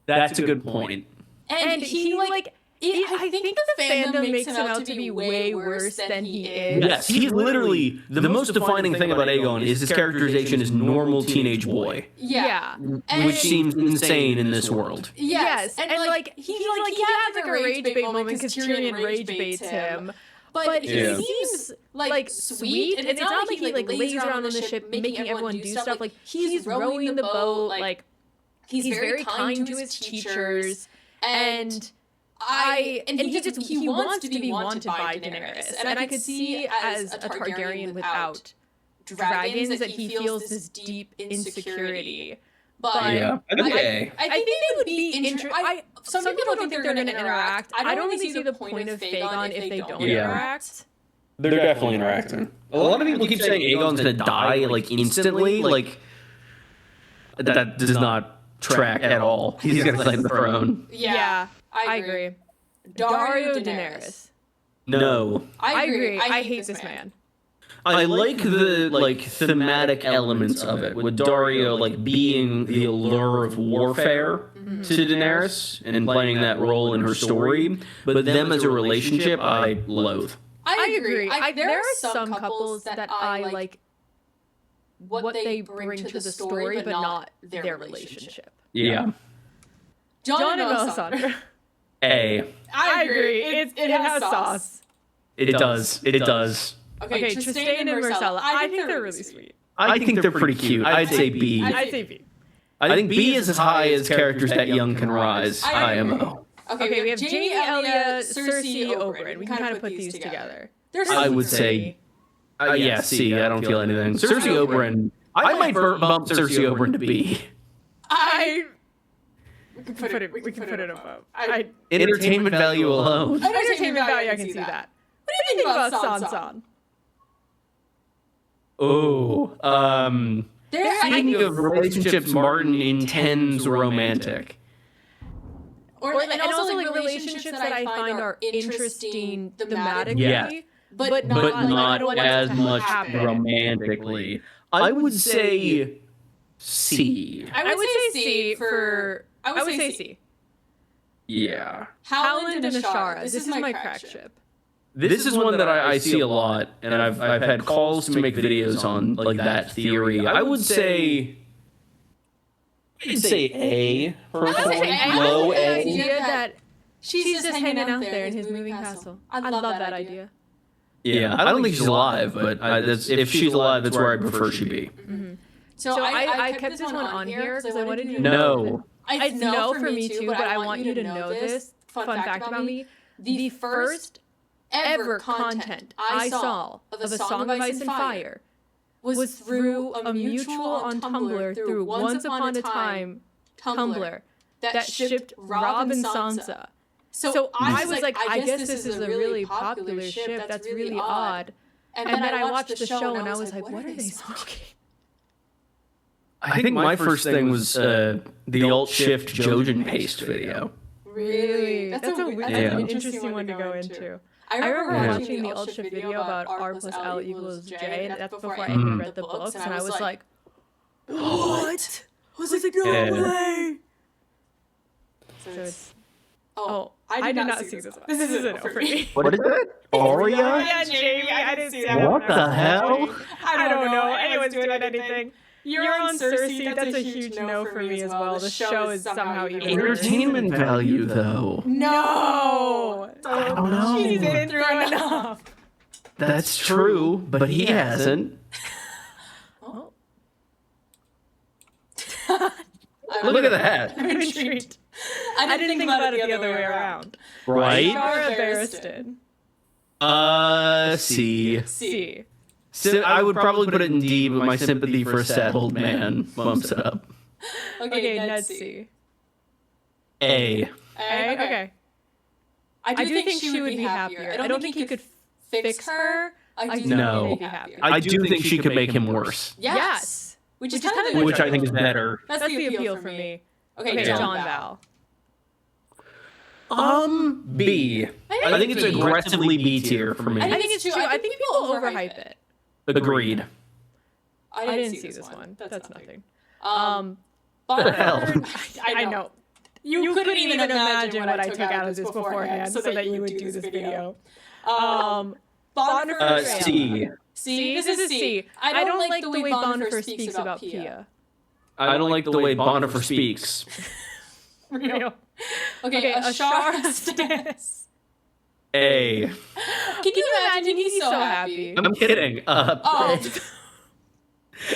That's a good point. And he I think the fandom makes him out to be way worse than he is. Yes, he's literally the most defining thing about Aegon is his characterization as normal teenage boy. Yeah. Which seems insane in this world. Yes. And like he has like a rage bait moment because Tyrion rage baits him. But he seems like sweet, and it's not like he like lays around on the ship making everyone do stuff. Like he's rowing the boat. Like he's very kind to his teachers, and he wants to be wanted by Daenerys. And I could see as a Targaryen without dragons that he feels this deep insecurity. But yeah, I think they would be interesting. Some people don't think they're going to interact. I don't really see the point of Fagon if they don't interact. They're definitely interacting. A lot of people keep saying Aegon's going to die like instantly. Like that does not track at all. He's going to claim the throne. Yeah, I agree. Dario Daenerys. No. I agree. I hate this man. I like the thematic elements of it, with Dario being the allure of warfare to Daenerys and playing that role in her story, but them as a relationship I loathe. I agree. There are some couples that I like what they bring to the story, but not their relationship. Yeah. Jon and Melisandre. A. I agree. It has sauce. It does. Okay, Tristan and Myrcella. I think they're really sweet. I think they're pretty cute. I'd say B. I'd say B. I think B is as high as characters that young can rise. IMO. Okay, we have Jaime, Elia, Cersei, Oberyn. We can kind of put these together. I would say, yeah, C. I don't feel anything. Cersei Oberyn. I might bump Cersei Oberyn to B. We can put it above. Entertainment value alone. Entertainment value, I can see that. What do you think about Sansa? Oh, speaking of relationships Martin intends romantic. And also relationships that I find are interesting thematically, but not as much romantically. I would say C. I would say C. Yeah. Howland and Ashara. This is my crack ship. This is one that I see a lot, and I've had calls to make videos on that theory. I would say A. Low A. Idea that she's just hanging out there in his moving castle. I love that idea. Yeah, I don't think she's alive, but if she's alive, that's where I prefer she be. Mm-hmm. So I kept this one on here because I wanted you to know. No. It's no for me too, but I want you to know this. Fun fact about me. The first ever content I saw of A Song of Ice and Fire was through a mutual on Tumblr through Once Upon a Time Tumblr that shipped Rob and Sansa. So I was like, I guess this is a really popular ship. That's really odd. And then I watched the show and I was like, what are they smoking? I think my first thing was the alt shift Jojen paste video. Really? That's an interesting one to go into. I remember watching the alt shift video about R plus L equals J, and that's before I even read the books, and I was like, what? I was like, no way! So it's... Oh, I did not see this one. This is a no for me. What is it? Aria? Yeah, Jamie, I didn't see that one. What the hell? I don't know. Anyone's doing anything. You're on Cersei, that's a huge no for me as well. The show is somehow even Entertainment value, though. No! I don't know. She's been through enough. That's true, but he hasn't. Oh. Look at that. I'm intrigued. I didn't think about it the other way around. Right? Shara Barristan. C. C. So I would probably put it in D, but my sympathy for a sad old man bumps it up. Okay, Ned C. A. Okay. I do think she would be happier. I don't think he could fix her. I do No. think he'd be happier. I do think she could make him worse. Yes. Which is kind of Which I think is better. That's the appeal for me. Okay, John Val. B. I think it's aggressively B tier for me. I think it's true. I think people overhype it. Agreed. I didn't see this one. That's nothing. What the hell? I know. You couldn't even imagine what I took out of this beforehand so that you would do this video. Bonifer C. C. This is C. I don't like the way Bonifer speaks about Pia. I don't like the way Bonifer speaks. Real. Okay, Ashara Stannis. A. Can you imagine? He's so happy. I'm kidding.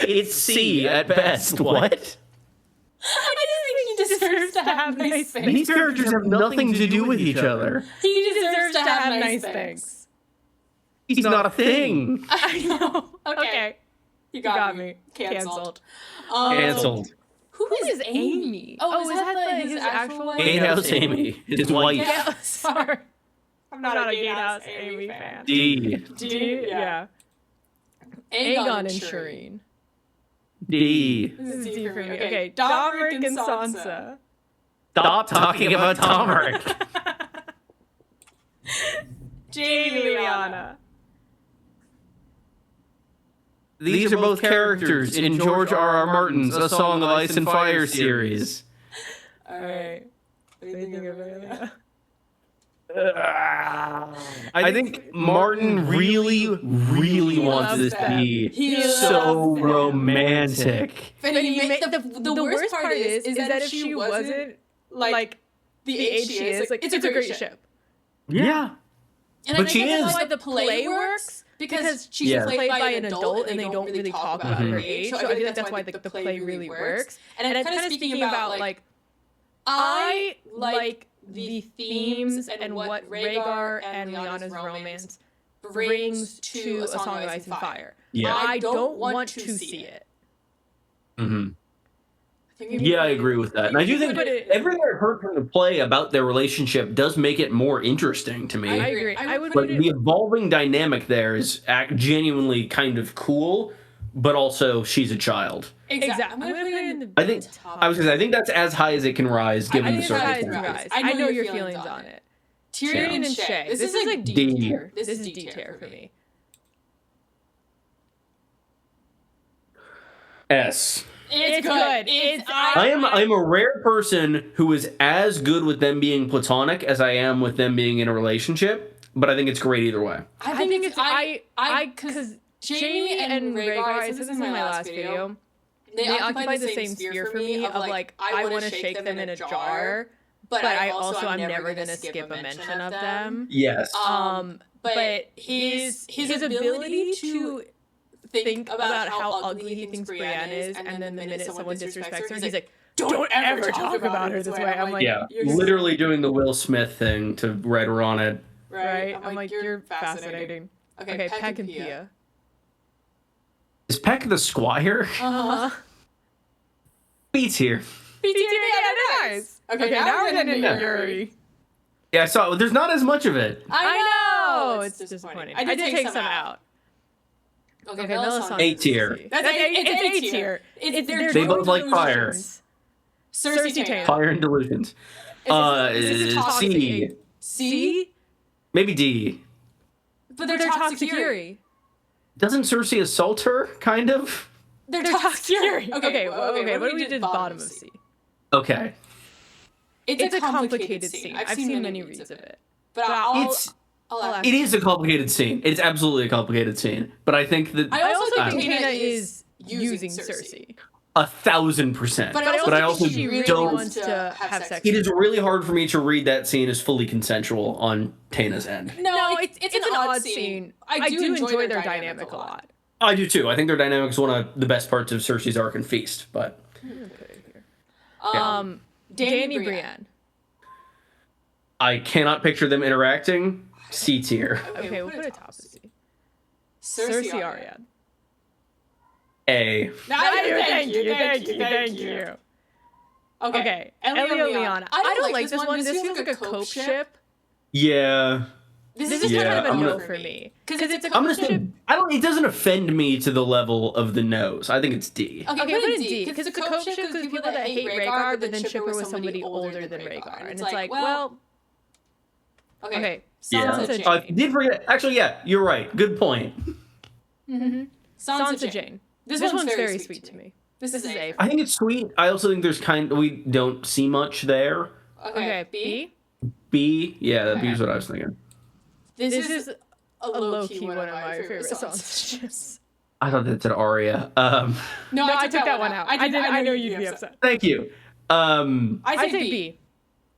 It's C at best. What? I just think he deserves to have nice things. These characters have nothing to do with each other. He deserves to have nice things. He's not a thing. I know. Okay. You got me. Canceled. Canceled. Who is Amy? Oh, is that his actual name? Gatehouse Amy. His wife. Yeah, sorry. I'm not a Gatehouse Amy fan. D. D? Yeah. Aegon and Shireen. D. This is D for me. Okay, Domeric and Sansa. Stop talking about Domeric. Jaime Lyanna. These are both characters in George R.R. Martin's A Song of Ice and Fire series. Alright. What do you think of it? I think Martin really wants this to be so romantic. And the worst part is that if she wasn't like the age she is, like, it's a great ship. Yeah. And but I she think is. that's why the play works because she's played by an adult and they don't really talk about her age. So I feel like that's why the play really works. And I'm kind of speaking about like I like the themes and what Rhaegar and Lyanna's romance brings to A Song of Ice and Fire. Yeah. I don't want to see it. Mm-hmm. Yeah, I agree with that. And I do think everything I've heard from the play about their relationship does make it more interesting to me. I agree. I would Like, the evolving dynamic there is genuinely kind of cool, but also she's a child. Exactly. I'm gonna put it in the I think top. I think that's as high as it can rise given the circumstances. I know your feelings on it. Tyrion and Shay. This is like D tier. This is D tier for me. S. It's good. I'm a rare person who is as good with them being platonic as I am with them being in a relationship, but I think it's great either way. I think it's because Jaime and Rhaegar, I said this in my last video, they occupy the same sphere for me of like I want to shake them in a jar, but I'm never gonna skip a mention of them. Yes. But his ability to think about how ugly he thinks Brienne is, and then the minute someone disrespects her, he's like, "Don't ever talk about her this way." I'm like, yeah, literally doing the Will Smith thing to Red Ronnet. Right? I'm like, you're fascinating. Okay, Peck and Pia. Is Peck the squire? B tier. B tier, yeah, nice. Okay, now we're getting into Yuri. Yeah, I saw. There's not as much of it. I know. It's disappointing. I did take some out. Okay, Melisandre. A tier. That's A tier. They both like fire. Cersei Tana. Fire and delusions. Is this a toxic C. C? Maybe D. But they're toxic Yuri. Doesn't Cersei assault her? Kind of. They're toxic Yuri. Okay, what do we do at the bottom of C? Okay. It's a complicated scene. I've seen many reads of it. But I'll It is a complicated scene. It's absolutely a complicated scene. But I think that I also think Tana is using Cersei. 1,000%. But I also She really don't. wants to have sex. It is really hard for me to read that scene as fully consensual on Tana's end. No, it's an odd scene. I do enjoy their dynamic a lot. I do too. I think their dynamic is one of the best parts of Cersei's arc and Feast. But Dany Brienne. I cannot picture them interacting. C tier. Okay, we'll put it top of C. Cersei Arya. A. Thank you. Okay, Elio Lyanna. I don't like this one. This feels like a cope ship. Yeah. This is kind of a no for me. Because it's a I'm cope gonna ship. say it doesn't offend me to the level of the nose. I think it's D. Okay, put it in D. Because it's a cope ship because people that hate Rhaegar but then ship her with somebody older than Rhaegar. And it's like, well... Okay, Sansa Jane. I did forget. Actually, yeah, you're right. Good point. Sansa Jane. This one's very sweet to me. This is A. I think it's sweet. I also think there's we don't see much there. Okay, B. B, yeah, B is what I was thinking. This is a low-key one of my favorite Sansa ships. I thought that said Arya. No, I took that one out. I know you'd be upset. Thank you. I say B.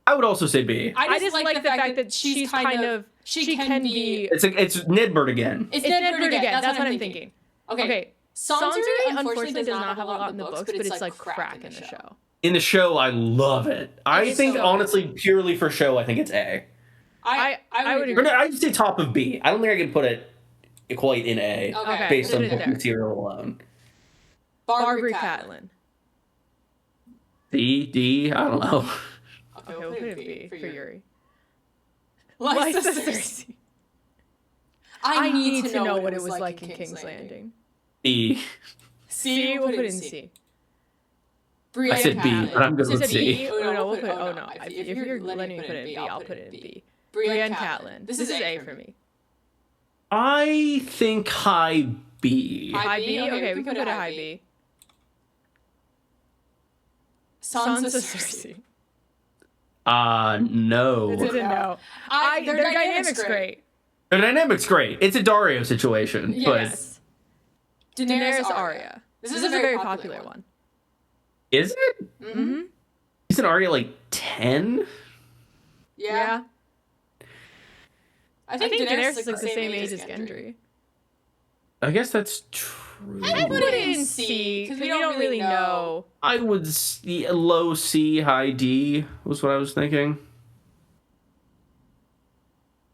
I would also say B. I just like the fact that she's kind of she can be. It's Nedbird again. It's Nedbird again. That's what I'm thinking. Okay. Sansa unfortunately does not have a lot in the books, but it's like crack in the show. In the show, I love it. I think honestly, purely for show, I think it's A. I would agree. I'd say top of B. I don't think I can put it quite in A based on book material alone. Barbary Catelyn. C, D, I don't know. Okay, we'll put it B for Yuri. Lysa Cersei. I need to know what it was like in King's Landing. B. C, we'll put it in C. I said B, but I'm good with C. No, we'll put it. Oh no, if you're letting me put it in B, I'll put it in B. Brienne Catelyn. This is A for me. I think high B. High B? Okay, we can put it high B. Sansa Cersei. No. It's a no. Their dynamic's great. Their dynamic's great. It's a Dario situation. Yes. Daenerys Arya. This is a very popular one. Is it? Mm-hmm. Isn't Arya like 10? Yeah. I think Daenerys is like the same age as Gendry. I guess that's true. I put it in C because we don't really know. I would see low C, high D was what I was thinking.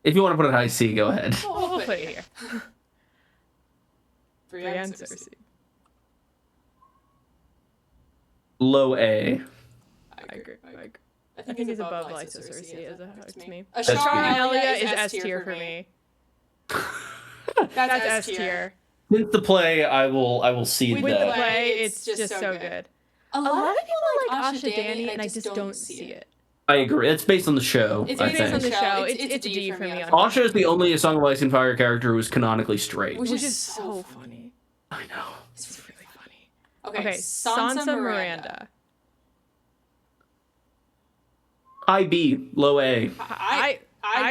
If you want to put it high C, go ahead. We'll put it here. Brienne Cersei. Low A. I agree. I think it's above Lysa Cersei to me. Ashara Elia is S tier for me. That's S tier. With the play, I will see With that. the play, it's just so good. A lot of people like Asha Dani, and I just don't see it. I agree. It's based on the show. It's based on the show. It's a D for me. Asha is the only Song of Ice and Fire character who's canonically straight. Which is so funny. I know. It's really funny. Okay, Sansa Miranda. High B, low A. I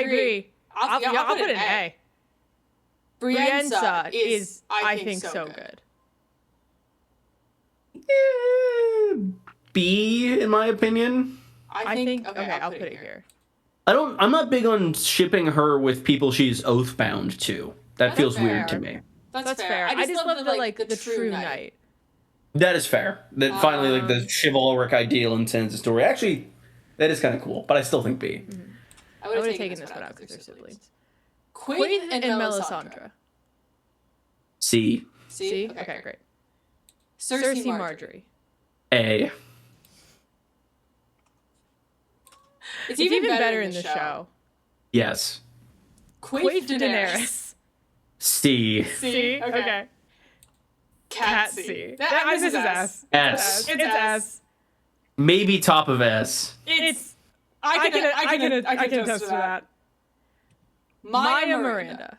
agree. I'll put it in A. Brienne is, I think, so good. B, in my opinion. I think. Okay, I'll put it here. I'm not big on shipping her with people she's oath-bound to. That feels weird to me. That's fair. I just love the true knight. That is fair. That finally, the chivalric ideal in Sansa's story. Actually, that is kind of cool, but I still think B. Mm-hmm. I would have taken this one out because they're siblings. Quinn and Melisandre. C. C? Okay, great. Cersei Marjorie. A. It's even better in the show. Yes. Quaif Daenerys. C. C. Okay. Cat C. This is S. S. It's S. Maybe top of S. It's. I can attest to that. Maya Miranda.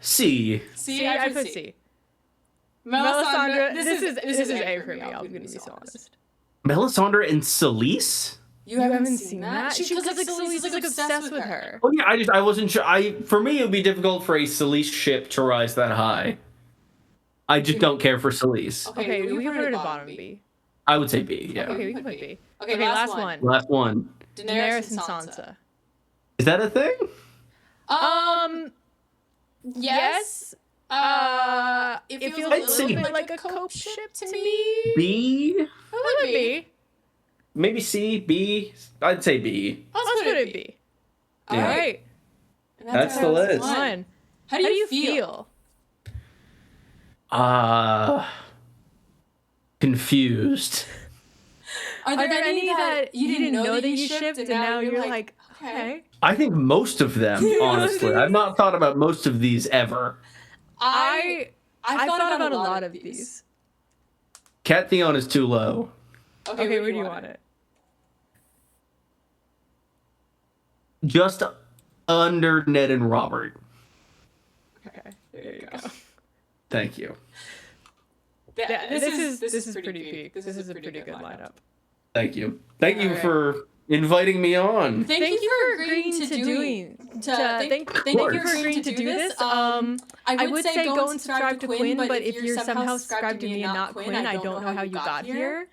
C. C. I put C. Melisandre. This is A for me. I'm gonna be so honest. Melisandre and Selyse? You haven't seen that? Because like Selyse is like obsessed with her. Oh yeah, I wasn't sure. For me, it would be difficult for a Selyse ship to rise that high. I just don't care for Selyse. Okay, we can put it at bottom B. I would say B. Yeah. Okay, we can put B. Okay, last one. Last one. Daenerys and Sansa. Is that a thing? Yes. It feels a little bit like a cope ship to me. B. It would be. Maybe C. B. I'd say B. Let's put it B. Yeah. All right. That's the list. One. How do you feel? Confused. Are there any that you didn't know that you shipped and now you're like, okay? I think most of them, honestly. I've not thought about most of these ever. I've thought about a lot of these. Cat Theon is too low. Okay, where do you want it? Just under Ned and Robert. Okay, there you go. Thank you. This is pretty peak. This is a pretty good lineup. Thank you. Thank you for inviting me on. Thank you for agreeing to do this. I would say go and subscribe to Quinn, but if you're somehow subscribed to me and not Quinn, I don't know how you got here.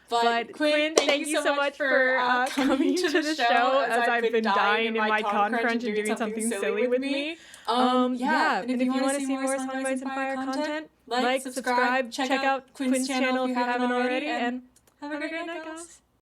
But Quinn, thank you so much for coming to the show as I've been dying in my con crunch and doing something silly with me. Yeah, and if you want to see more Song Bites and Fire content, like, subscribe, check out Quinn's channel if you haven't already, and have a great night, guys.